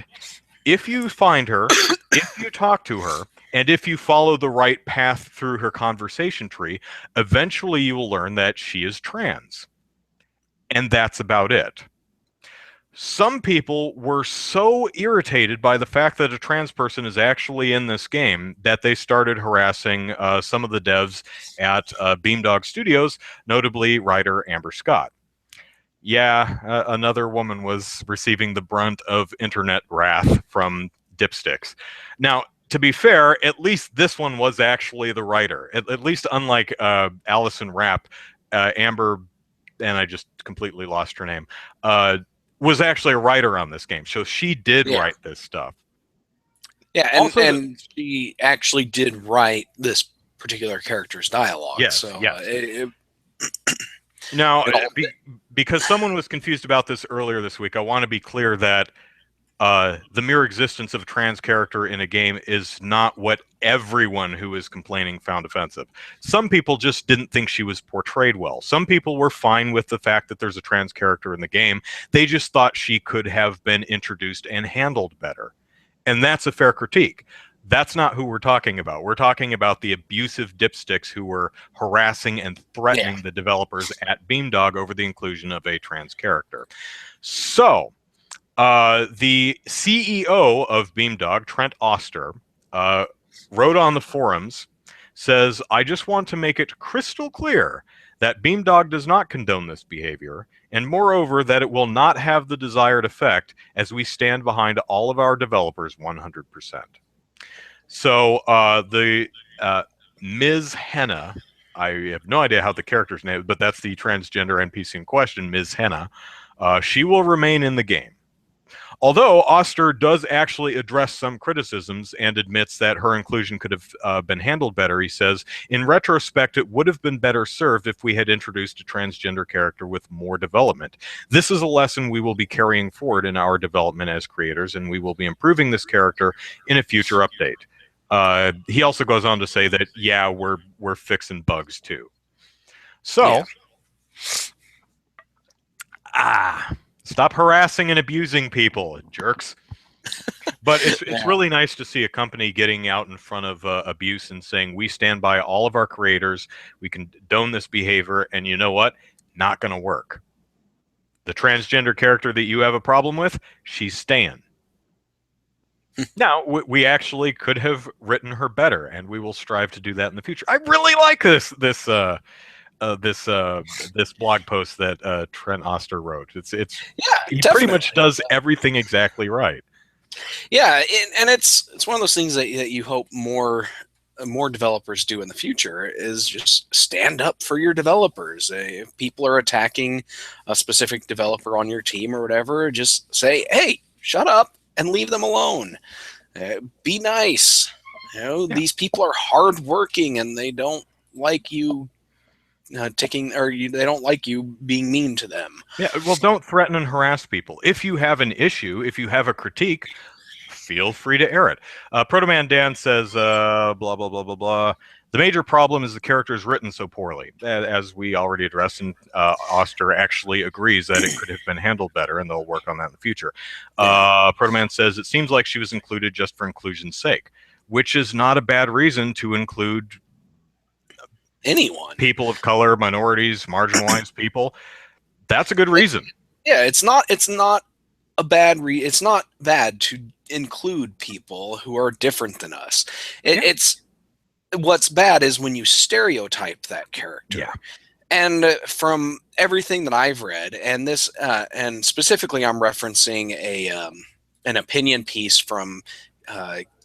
if you find her, if you talk to her, and if you follow the right path through her conversation tree, eventually you will learn that she is trans. And that's about it. Some people were so irritated by the fact that a trans person is actually in this game that they started harassing some of the devs at Beamdog Studios, notably writer Amber Scott. Yeah, another woman was receiving the brunt of internet wrath from dipsticks. Now, to be fair, at least this one was actually the writer. At least unlike Allison Rapp, Amber, and I just completely lost her name, was actually a writer on this game. So she did write this stuff. Yeah, and she actually did write this particular character's dialogue. Yes, so yes. Now, because someone was confused about this earlier this week, I want to be clear that the mere existence of a trans character in a game is not what everyone who is complaining found offensive. Some people just didn't think she was portrayed well. Some people were fine with the fact that there's a trans character in the game. They just thought she could have been introduced and handled better. And that's a fair critique. That's not who we're talking about. We're talking about the abusive dipsticks who were harassing and threatening the developers at Beamdog over the inclusion of a trans character. So, the CEO of Beamdog, Trent Oster, wrote on the forums, says, "I just want to make it crystal clear that Beamdog does not condone this behavior, and moreover that it will not have the desired effect as we stand behind all of our developers 100%. So the Ms. Henna, I have no idea how the character's name, but that's the transgender NPC in question, Ms. Henna, she will remain in the game. Although Oster does actually address some criticisms and admits that her inclusion could have been handled better, he says, in retrospect, it would have been better served if we had introduced a transgender character with more development. This is a lesson we will be carrying forward in our development as creators, and we will be improving this character in a future update. He also goes on to say that, yeah, we're fixing bugs too. So, stop harassing and abusing people, jerks. But it's really nice to see a company getting out in front of abuse and saying, we stand by all of our creators, we condone this behavior, and you know what? Not going to work. The transgender character that you have a problem with, she's staying. Now, we actually could have written her better, and we will strive to do that in the future. I really like this blog post that Trent Oster wrote. He pretty much does everything exactly right. Yeah, and it's one of those things that you hope more developers do in the future is just stand up for your developers. If people are attacking a specific developer on your team or whatever, just say, hey, shut up and leave them alone. Be nice. Yeah. These people are hardworking and they don't like you they don't like you being mean to them. Yeah, well, don't threaten and harass people. If you have an issue, if you have a critique, feel free to air it. Protoman Dan says, blah, blah, blah, blah, blah. The major problem is the character is written so poorly, as we already addressed, and Oster actually agrees that it could have been handled better, and they'll work on that in the future. Protoman says, it seems like she was included just for inclusion's sake, which is not a bad reason to include anyone. People of color, minorities, marginalized people. That's a good reason. Yeah, it's not a bad it's not bad to include people who are different than us. It's what's bad is when you stereotype that character. Yeah. And from everything that I've read, and this, and specifically, I'm referencing an opinion piece from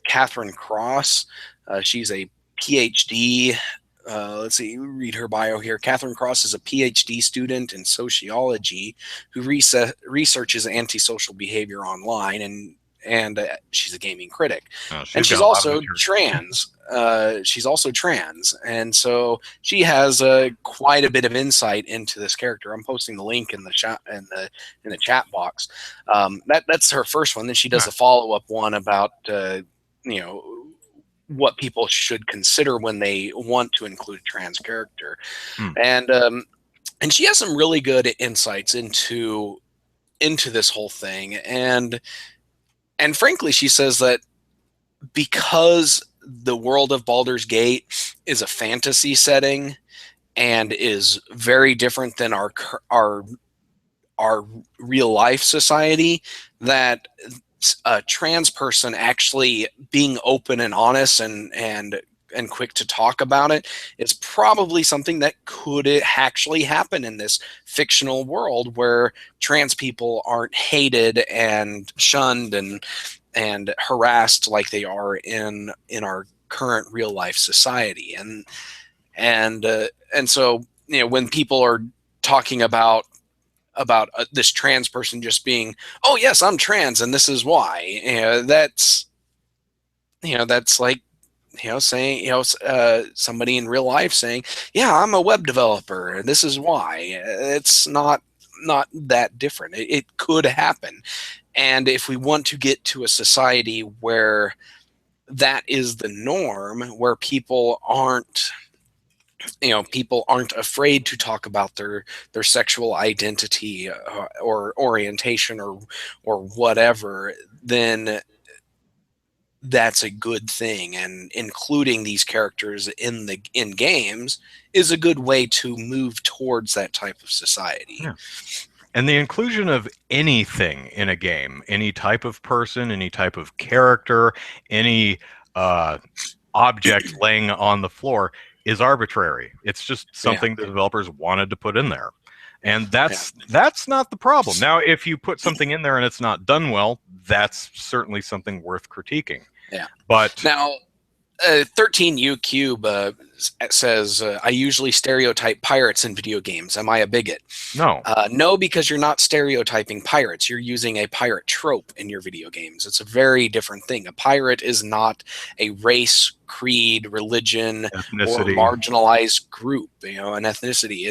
Catherine Cross. She's a PhD. Let's see, read her bio here. Catherine Cross is a PhD student in sociology who researches antisocial behavior online, and she's a gaming critic. And she's also trans. She's also trans, and so she has quite a bit of insight into this character. I'm posting the link in the chat in the chat box. That's her first one. Then she does a follow-up one about what people should consider when they want to include a trans character, and she has some really good insights into this whole thing, and frankly, she says that because the world of Baldur's Gate is a fantasy setting and is very different than our real life society, that a trans person actually being open and honest and quick to talk about it is probably something that could actually happen in this fictional world where trans people aren't hated and shunned and harassed like they are in our current real life society. And so when people are talking about this trans person just being, oh yes, I'm trans and this is why, that's like saying, somebody in real life saying, yeah, I'm a web developer and this is why. It's not that different. It could happen. And if we want to get to a society where that is the norm, where people aren't afraid to talk about their sexual identity or orientation or whatever, then that's a good thing. And including these characters in games is a good way to move towards that type of society. Yeah. And the inclusion of anything in a game, any type of person, any type of character, any object laying on the floor is arbitrary. It's just something the developers wanted to put in there. And that's not the problem. Now, if you put something in there and it's not done well, that's certainly something worth critiquing. Yeah. But now, 13U Cube says, I usually stereotype pirates in video games. Am I a bigot? No. No, because you're not stereotyping pirates. You're using a pirate trope in your video games. It's a very different thing. A pirate is not a race, creed, religion, ethnicity, or marginalized group, an ethnicity.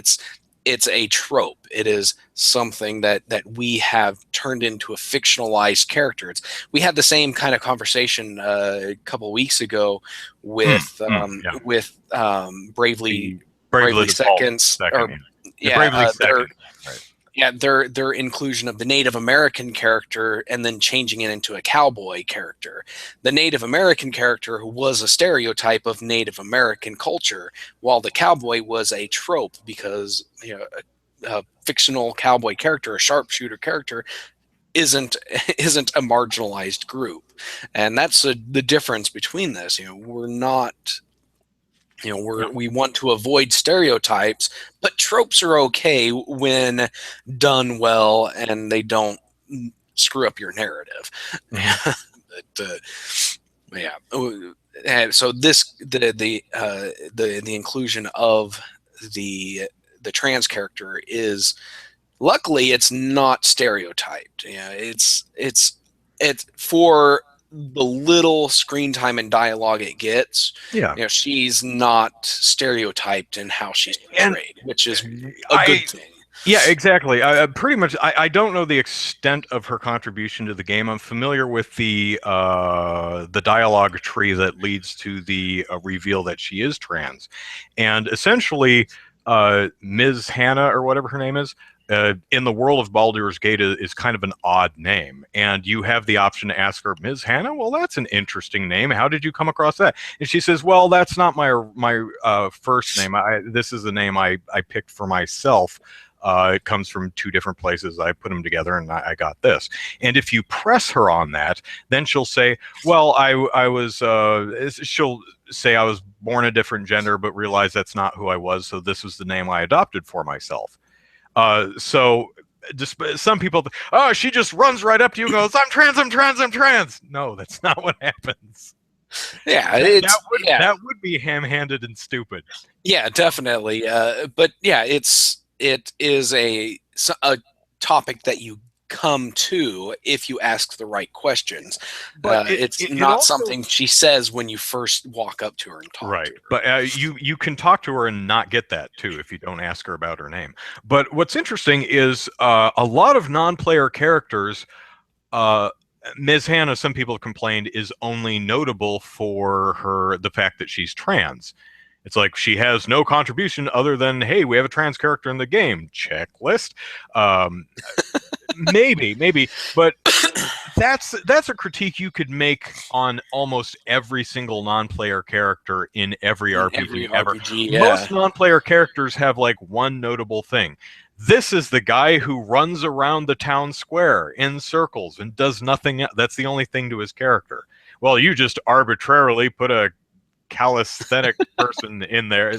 It's a trope. It is something that we have turned into a fictionalized character. We had the same kind of conversation a couple weeks ago with Bravely Seconds. Their inclusion of the Native American character and then changing it into a cowboy character. The Native American character was a stereotype of Native American culture, while the cowboy was a trope because a fictional cowboy character, a sharpshooter character, isn't a marginalized group, and that's the difference between this. We're not. We want to avoid stereotypes, but tropes are okay when done well and they don't screw up your narrative. So the inclusion of the trans character is, luckily, it's not stereotyped. It's for the little screen time and dialogue it gets, Yeah. she's not stereotyped in how she's portrayed, which is a good thing. Yeah, exactly. Pretty much, I don't know the extent of her contribution to the game. I'm familiar with the dialogue tree that leads to the reveal that she is trans, and essentially, Ms. Hannah or whatever her name is. In the world of Baldur's Gate is kind of an odd name, and you have the option to ask her, Ms. Hannah, well, that's an interesting name. How did you come across that? And she says, well, that's not my first name. This is the name I picked for myself. It comes from two different places. I put them together, and I got this. And if you press her on that, then she'll say, well, I was, she'll say I was born a different gender, but realized that's not who I was, so this was the name I adopted for myself. So some people, oh, she just runs right up to you and goes, I'm trans, I'm trans, I'm trans. No, that's not what happens. Yeah, that would be ham-handed and stupid. Yeah, definitely. But yeah, it is a topic that you come to if you ask the right questions. But it's not also something she says when you first walk up to her and talk to her. But you can talk to her and not get that too if you don't ask her about her name. But what's interesting is a lot of non-player characters, Ms. Hannah, some people have complained, is only notable for the fact that she's trans. It's like she has no contribution other than, hey, we have a trans character in the game. Checklist. Maybe, but that's a critique you could make on almost every single non-player character in every RPG ever. Yeah. Most non-player characters have like one notable thing. This is the guy who runs around the town square in circles and does nothing else. That's the only thing to his character. Well, you just arbitrarily put a calisthenic person in there,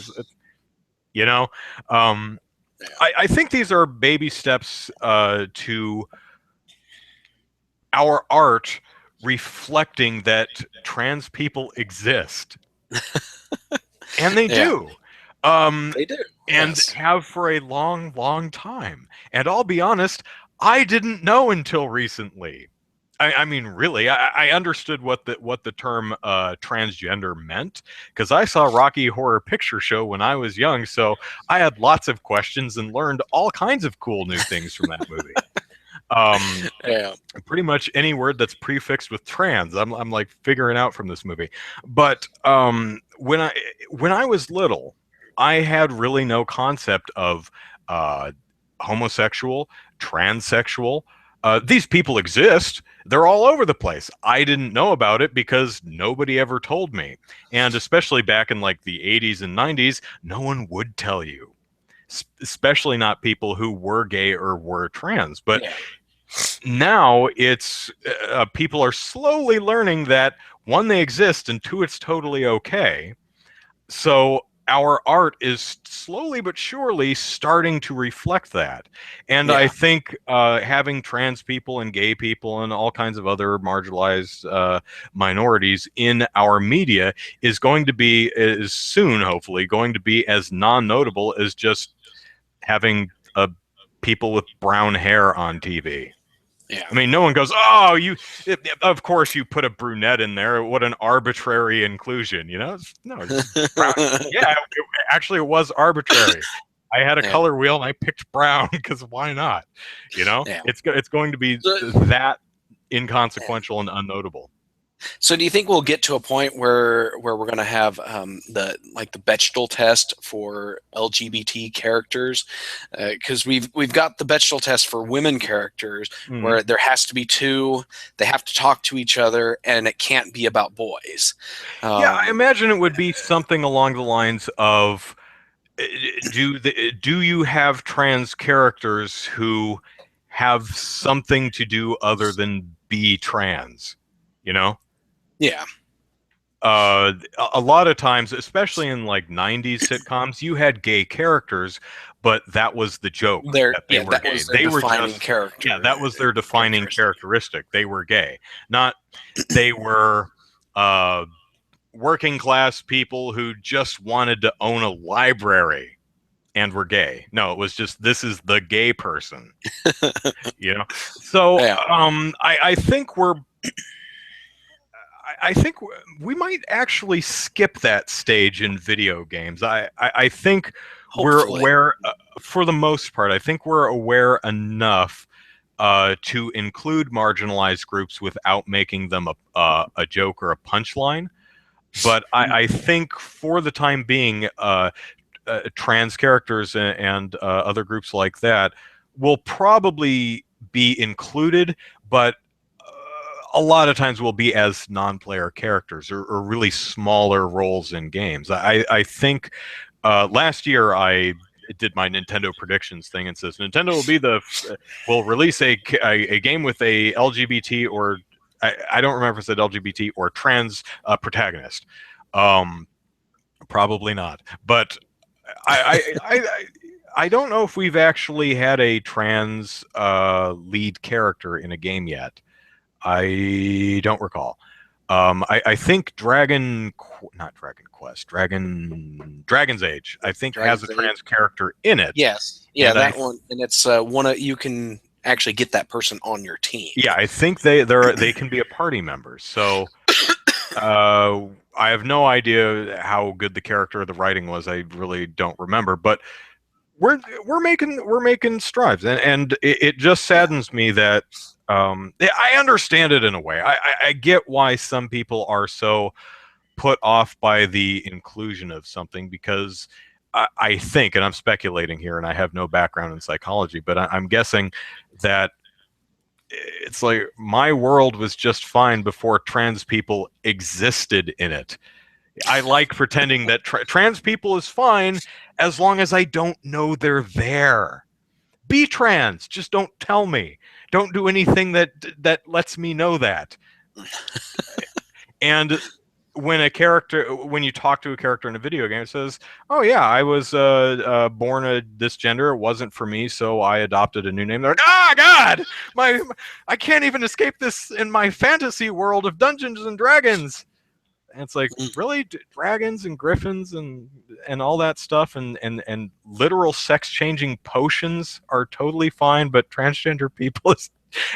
I think these are baby steps to our art reflecting that trans people exist. And they do. They do. And have for a long, long time. And I'll be honest, I didn't know until recently. I mean, really, I understood what the term transgender meant because I saw Rocky Horror Picture Show when I was young, so I had lots of questions and learned all kinds of cool new things from that movie. Pretty much any word that's prefixed with trans, I'm like figuring out from this movie. But when I was little, I had really no concept of homosexual, transsexual. These people exist. They're all over the place. I didn't know about it because nobody ever told me. And especially back in like the 80s and 90s, no one would tell you. Especially not people who were gay or were trans. But now it's people are slowly learning that, one, they exist, and two, it's totally okay. So our art is slowly but surely starting to reflect that. And I think having trans people and gay people and all kinds of other marginalized minorities in our media is going to be, is soon, hopefully, going to be as non-notable as just having people with brown hair on TV. Yeah. I mean, no one goes, oh, of course you put a brunette in there. What an arbitrary inclusion, No, actually it was arbitrary. I had a color wheel and I picked brown because why not? It's going to be that inconsequential and unnotable. So do you think we'll get to a point where we're going to have the Bechdel test for LGBT characters? Because we've got the Bechdel test for women characters where there has to be two, they have to talk to each other, and it can't be about boys. I imagine it would be something along the lines of, do you have trans characters who have something to do other than be trans? Yeah. A lot of times, especially in like 90s sitcoms, you had gay characters, but that was the joke. That they were gay. They were just character. Yeah, that was their defining characteristic. They were gay. Not they were working class people who just wanted to own a library and were gay. No, it was just, this is the gay person. So I think I think we might actually skip that stage in video games. I think we're Hopefully. aware, for the most part, I think we're aware enough to include marginalized groups without making them a joke or a punchline. But I think for the time being, trans characters and other groups like that will probably be included, but a lot of times will be as non-player characters or really smaller roles in games. I think last year I did my Nintendo predictions thing and says Nintendo will release a game with a LGBT or I don't remember if it said LGBT or trans protagonist. Probably not, but I don't know if we've actually had a trans lead character in a game yet. I don't recall. I think not Dragon Quest, Dragon's Age. I think has a trans character in it. Yes, yeah, And that one, and it's one of you can actually get that person on your team. Yeah, I think they can be a party member. So I have no idea how good the character or the writing was. I really don't remember, but we're making strides, and it just saddens me that I understand it in a way. I get why some people are so put off by the inclusion of something because I think, and I'm speculating here, and I have no background in psychology, but I'm guessing that it's like my world was just fine before trans people existed in it. I like pretending that trans people is fine as long as I don't know they're there. Be trans, just don't tell me. Don't do anything that lets me know that. And when you talk to a character in a video game, it says, "Oh yeah, I was born this gender. It wasn't for me, so I adopted a new name." They're like, "Ah, God, I can't even escape this in my fantasy world of Dungeons and Dragons." And it's like, really, dragons and griffins and all that stuff and literal sex changing potions are totally fine, but transgender people is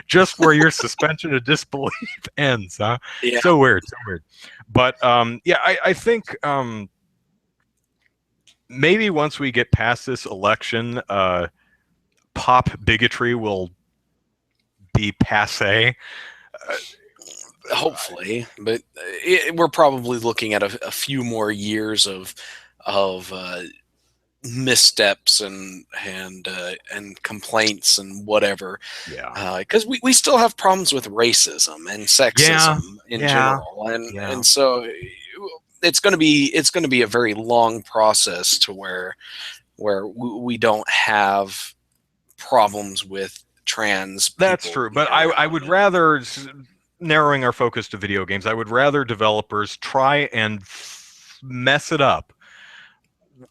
just where your suspension of disbelief ends, huh? Yeah. So weird. But yeah, I think maybe once we get past this election, pop bigotry will be passé. Hopefully, but we're probably looking at a few more years of missteps and complaints and whatever. Yeah. Because we still have problems with racism and sexism in general, and so it's going to be a very long process to where we don't have problems with trans. That's true, but I would rather, narrowing our focus to video games, I would rather developers try and mess it up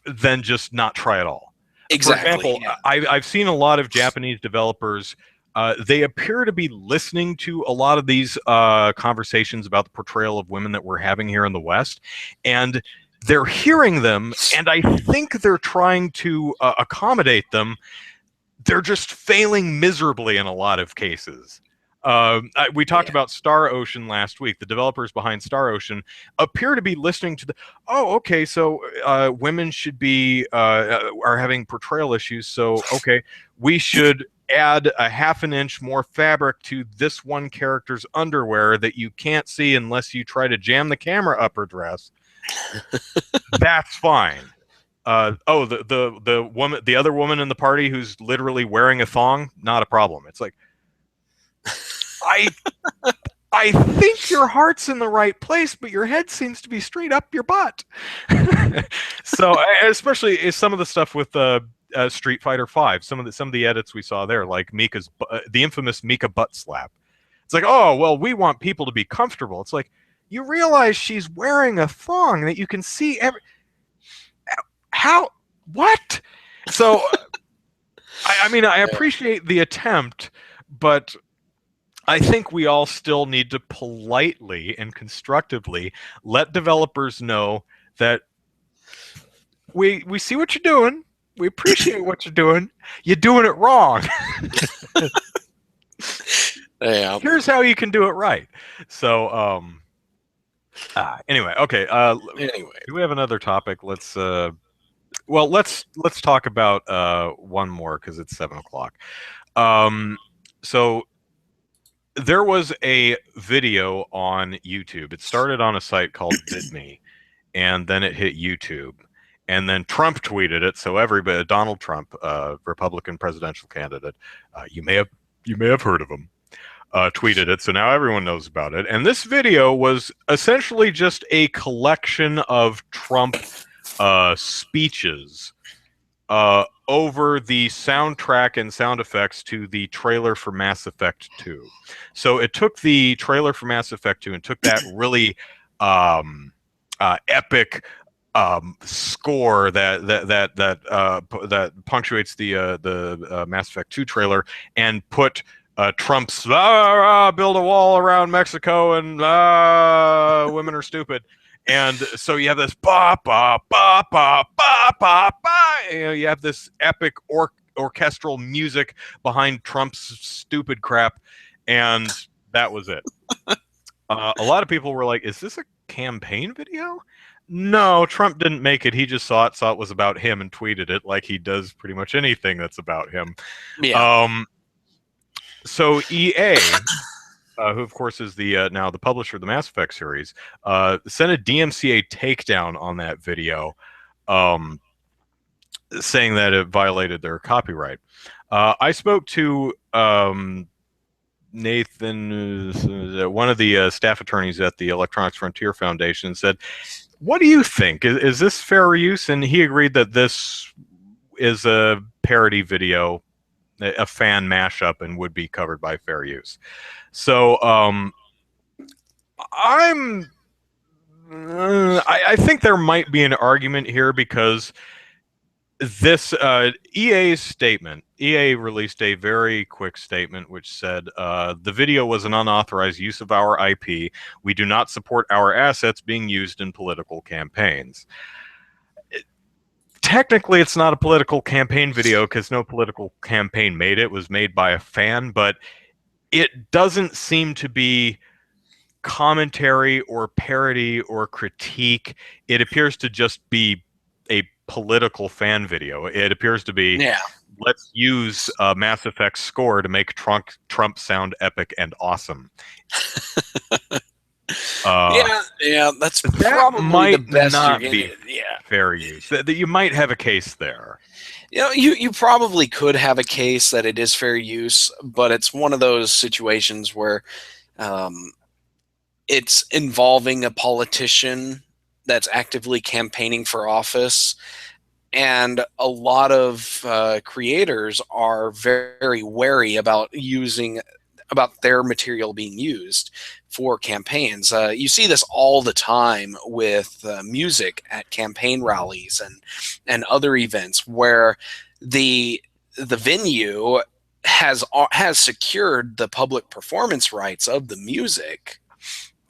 than just not try at all. Exactly. For example, I've seen a lot of Japanese developers. They appear to be listening to a lot of these conversations about the portrayal of women that we're having here in the West, and they're hearing them, and I think they're trying to accommodate them. They're just failing miserably in a lot of cases. We talked about Star Ocean last week. The developers behind Star Ocean appear to be listening to okay, so women should be are having portrayal issues, so okay, we should add a half an inch more fabric to this one character's underwear that you can't see unless you try to jam the camera up her dress. That's fine. The other woman in the party who's literally wearing a thong, not a problem. It's like, I think your heart's in the right place, but your head seems to be straight up your butt. So, especially some of the stuff with Street Fighter V, some of the edits we saw there, like Mika's the infamous Mika butt slap. It's like, oh well, we want people to be comfortable. It's like, you realize she's wearing a thong that you can see how? What? So, I mean, I appreciate the attempt, but I think we all still need to politely and constructively let developers know that we see what you're doing. We appreciate what you're doing. You're doing it wrong. Yeah. Here's how you can do it right. So, Anyway, okay. Anyway, Do we have another topic? Let's talk about one more because it's 7 o'clock. So there was a video on YouTube. It started on a site called VidMe, and then it hit YouTube, and then Trump tweeted it. So everybody, Donald Trump, Republican presidential candidate, you may have heard of him, tweeted it. So now everyone knows about it. And this video was essentially just a collection of Trump speeches over the soundtrack and sound effects to the trailer for Mass Effect 2. So it took the trailer for Mass Effect 2 and took that really epic score that punctuates the Mass Effect 2 trailer and put Trump's build a wall around Mexico and women are stupid. And so you have this ba ba ba ba ba ba ba. You have this epic orchestral music behind Trump's stupid crap, and that was it. A lot of people were like, "Is this a campaign video?" No, Trump didn't make it. He just saw it was about him, and tweeted it like he does pretty much anything that's about him. yeah. So EA. Who of course is the now the publisher of the Mass Effect series, sent a DMCA takedown on that video, saying that it violated their copyright. I spoke to Nathan, one of the staff attorneys at the Electronics Frontier Foundation, and said, "What do you think? Is this fair use?" And he agreed that this is a parody video, a fan mashup, and would be covered by fair use. So I think there might be an argument here because this EA's statement, EA released a very quick statement which said, the video was an unauthorized use of our IP. We do not support our assets being used in political campaigns. Technically, it's not a political campaign video because no political campaign made it. It was made by a fan, but it doesn't seem to be commentary or parody or critique. It appears to just be a political fan video. It appears to be, let's use Mass Effect's score to make Trump sound epic and awesome. Yeah, that's probably the best not you're be gonna, yeah. fair use. That you might have a case there. You know, you probably could have a case that it is fair use, but it's one of those situations where it's involving a politician that's actively campaigning for office, and a lot of creators are very wary about their material being used for campaigns. You see this all the time with music at campaign rallies and other events where the venue has secured the public performance rights of the music,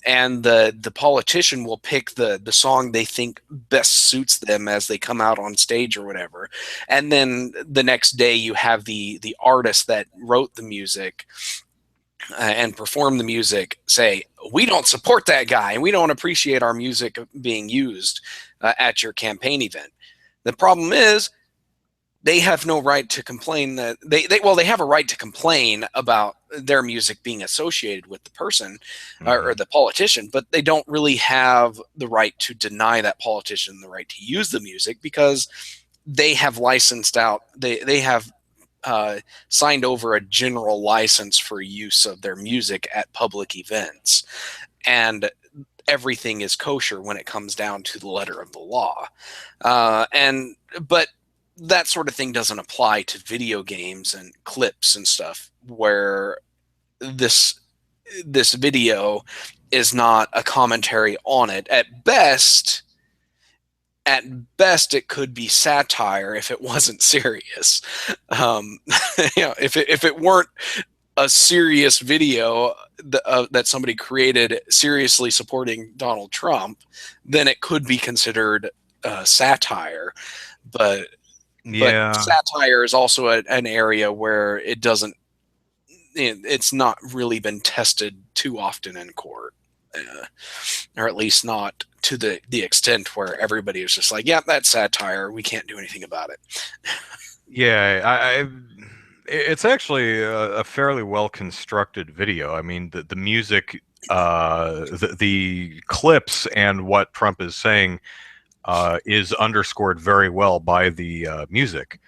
and the politician will pick the song they think best suits them as they come out on stage or whatever. And then the next day you have the artist that wrote the music and perform the music say, we don't support that guy and we don't appreciate our music being used at your campaign event. The problem is they have no right to complain that they have a right to complain about their music being associated with the person or the politician, but they don't really have the right to deny that politician the right to use the music because they have licensed out, they have signed over a general license for use of their music at public events, and everything is kosher when it comes down to the letter of the law. But that sort of thing doesn't apply to video games and clips and stuff, where this video is not a commentary on it. At best, it could be satire if it wasn't serious. If it weren't a serious video that somebody created seriously supporting Donald Trump, then it could be considered satire. But satire is also an area where it's not really been tested too often in court. or at least not to the extent where everybody was just like, yeah, that's satire, we can't do anything about it. Yeah, it's actually a fairly well constructed video. I mean, the music, the clips, and what Trump is saying is underscored very well by the music.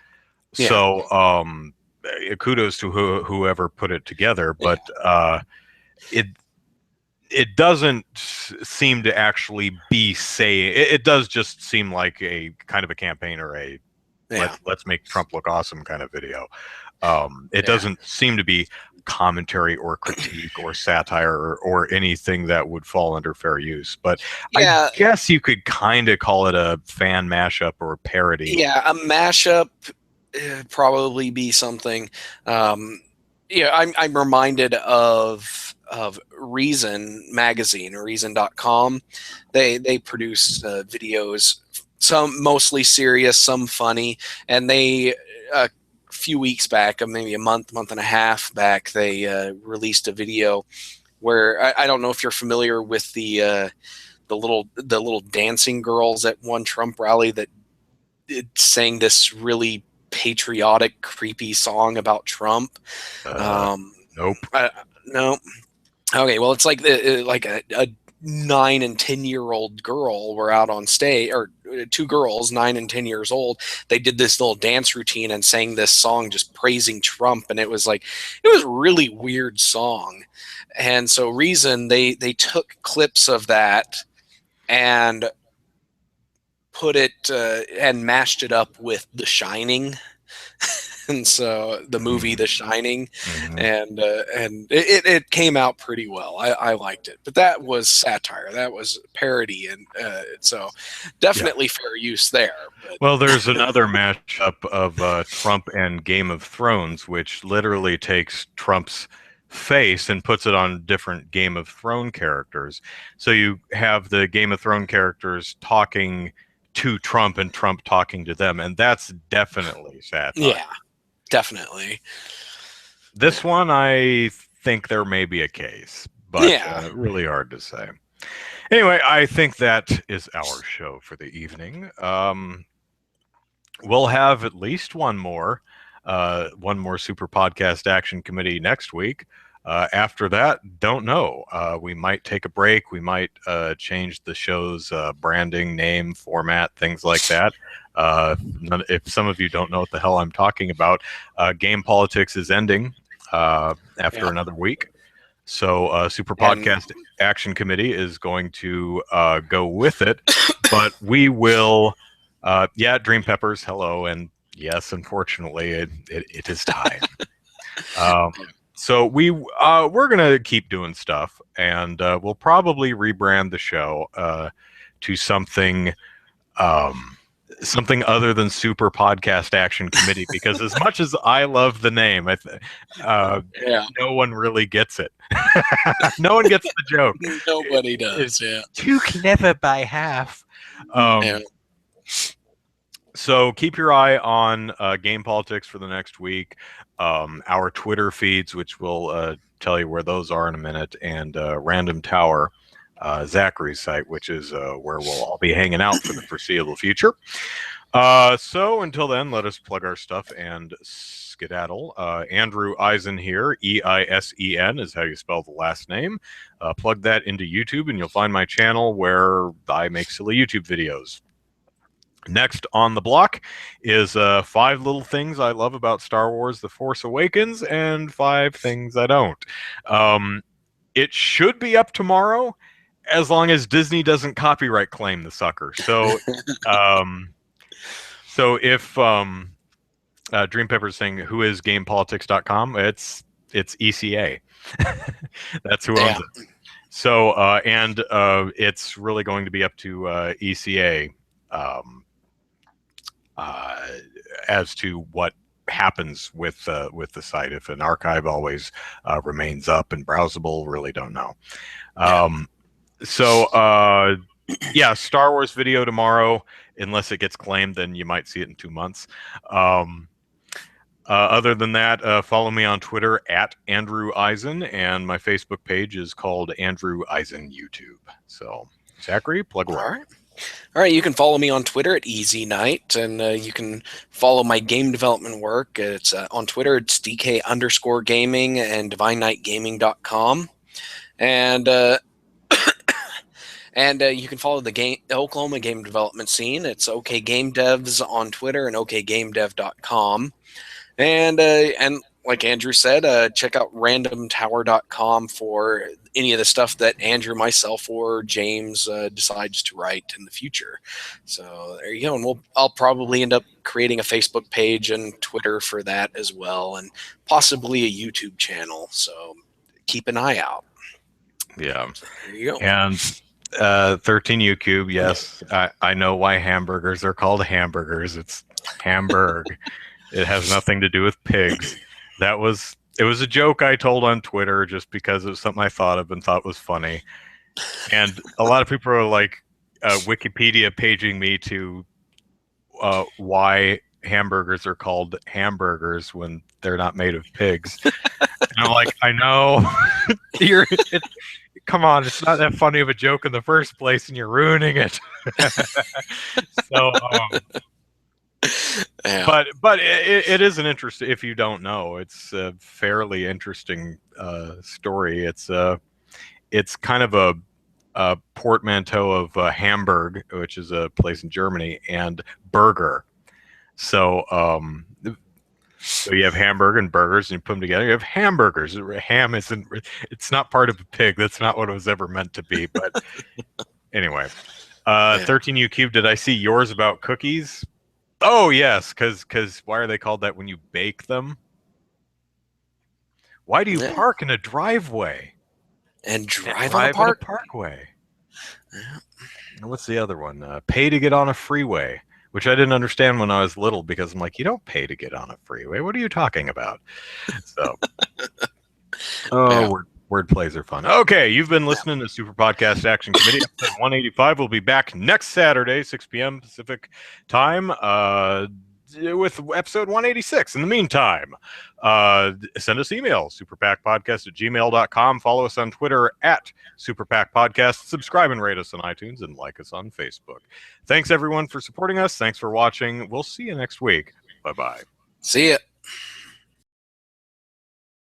Yeah. So, kudos to whoever put it together. But it it doesn't seem to actually be saying. It does just seem like a kind of a campaign or a let's make Trump look awesome kind of video. It doesn't seem to be commentary or critique or satire or anything that would fall under fair use. But I guess you could kind of call it a fan mashup or a parody. Yeah, a mashup probably be something. I'm reminded of Reason magazine, or Reason.com. They produce videos, some mostly serious, some funny, and they a few weeks back, maybe a month and a half back, they released a video where I don't know if you're familiar with the little dancing girls at one Trump rally that sang this really patriotic, creepy song about Trump. Nope. No. Okay, well, it's like a 9 and 10-year-old girl were out on stage, or two girls, 9 and 10 years old. They did this little dance routine and sang this song just praising Trump, and it was a really weird song. And so Reason, they took clips of that and put it and mashed it up with The Shining. And so the movie The Shining, and it came out pretty well. I liked it, but that was satire, that was parody, and so definitely fair use there. But. Well, there's another mashup of Trump and Game of Thrones, which literally takes Trump's face and puts it on different Game of Thrones characters. So you have the Game of Thrones characters talking to Trump and Trump talking to them, and that's definitely satire. Yeah, definitely. This one, I think there may be a case, but really hard to say. Anyway, I think that is our show for the evening. We'll have at least one more Super Podcast Action Committee next week. After that, don't know. We might take a break. We might change the show's branding, name, format, things like that. If some of you don't know what the hell I'm talking about, Game Politics is ending after another week. So Super Podcast Action Committee is going to go with it. But we will, Dream Peppers, hello. And yes, unfortunately, it is time. So we're gonna keep doing stuff, and we'll probably rebrand the show to something other than Super Podcast Action Committee, because as much as I love the name, no one really gets it. No one gets the joke. Nobody does. It's too clever by half. So keep your eye on Game Politics for the next week. Our Twitter feeds, which will tell you where those are in a minute, and Random Tower, Zachary's site, which is where we'll all be hanging out for the foreseeable future. So until then, let us plug our stuff and skedaddle. Andrew Eisen here, Eisen is how you spell the last name. Plug that into YouTube, and you'll find my channel where I make silly YouTube videos. Next on the block is 5 little things I love about Star Wars The Force Awakens and 5 things I don't. It should be up tomorrow, as long as Disney doesn't copyright claim the sucker. So, so if Dream Pepper's saying who is GamePolitics.com, it's ECA. That's who owns it. So, and it's really going to be up to ECA. As to what happens with the site. If an archive always remains up and browsable, really don't know. So Star Wars video tomorrow. Unless it gets claimed, then you might see it in 2 months. Other than that, follow me on Twitter at Andrew Eisen, and my Facebook page is called Andrew Eisen YouTube. So, Zachary, plug away. All right, you can follow me on Twitter at Easy Night, and you can follow my game development work. It's on Twitter, it's DK_gaming and DivineKnightGaming.com. And you can follow the Oklahoma game development scene. It's OK Game Devs on Twitter and OKGameDev.com. And like Andrew said, check out randomtower.com for any of the stuff that Andrew, myself, or James decides to write in the future. So there you go. And I'll probably end up creating a Facebook page and Twitter for that as well, and possibly a YouTube channel. So keep an eye out. Yeah. So there you go. And 13U Cube, yes, I know why hamburgers are called hamburgers. It's Hamburg. It has nothing to do with pigs. It was a joke I told on Twitter just because it was something I thought of and thought was funny. And a lot of people are like Wikipedia paging me to why hamburgers are called hamburgers when they're not made of pigs. And I'm like, I know. Come on, it's not that funny of a joke in the first place, and you're ruining it. So, yeah. but it is an interesting. If you don't know, it's a fairly interesting story. It's kind of a portmanteau of Hamburg, which is a place in Germany, and burger. So so you have hamburger and burgers, and you put them together. You have hamburgers. Ham isn't. It's not part of a pig. That's not what it was ever meant to be. But anyway, 13U Cube. Did I see yours about cookies? Oh yes, because why are they called that when you bake them? Why do you park in a driveway and drive on a parkway? Yeah. And what's the other one? Pay to get on a freeway. Which I didn't understand when I was little because I'm like, you don't pay to get on a freeway. What are you talking about? So, word plays are fun. Okay, you've been listening to Super Podcast Action Committee. Episode 185 will be back next Saturday, 6 p.m. Pacific time, with episode 186. In the meantime, send us email, superpackpodcast@gmail.com. Follow us on Twitter at superpackpodcast. Subscribe and rate us on iTunes and like us on Facebook. Thanks, everyone, for supporting us. Thanks for watching. We'll see you next week. Bye-bye. See ya.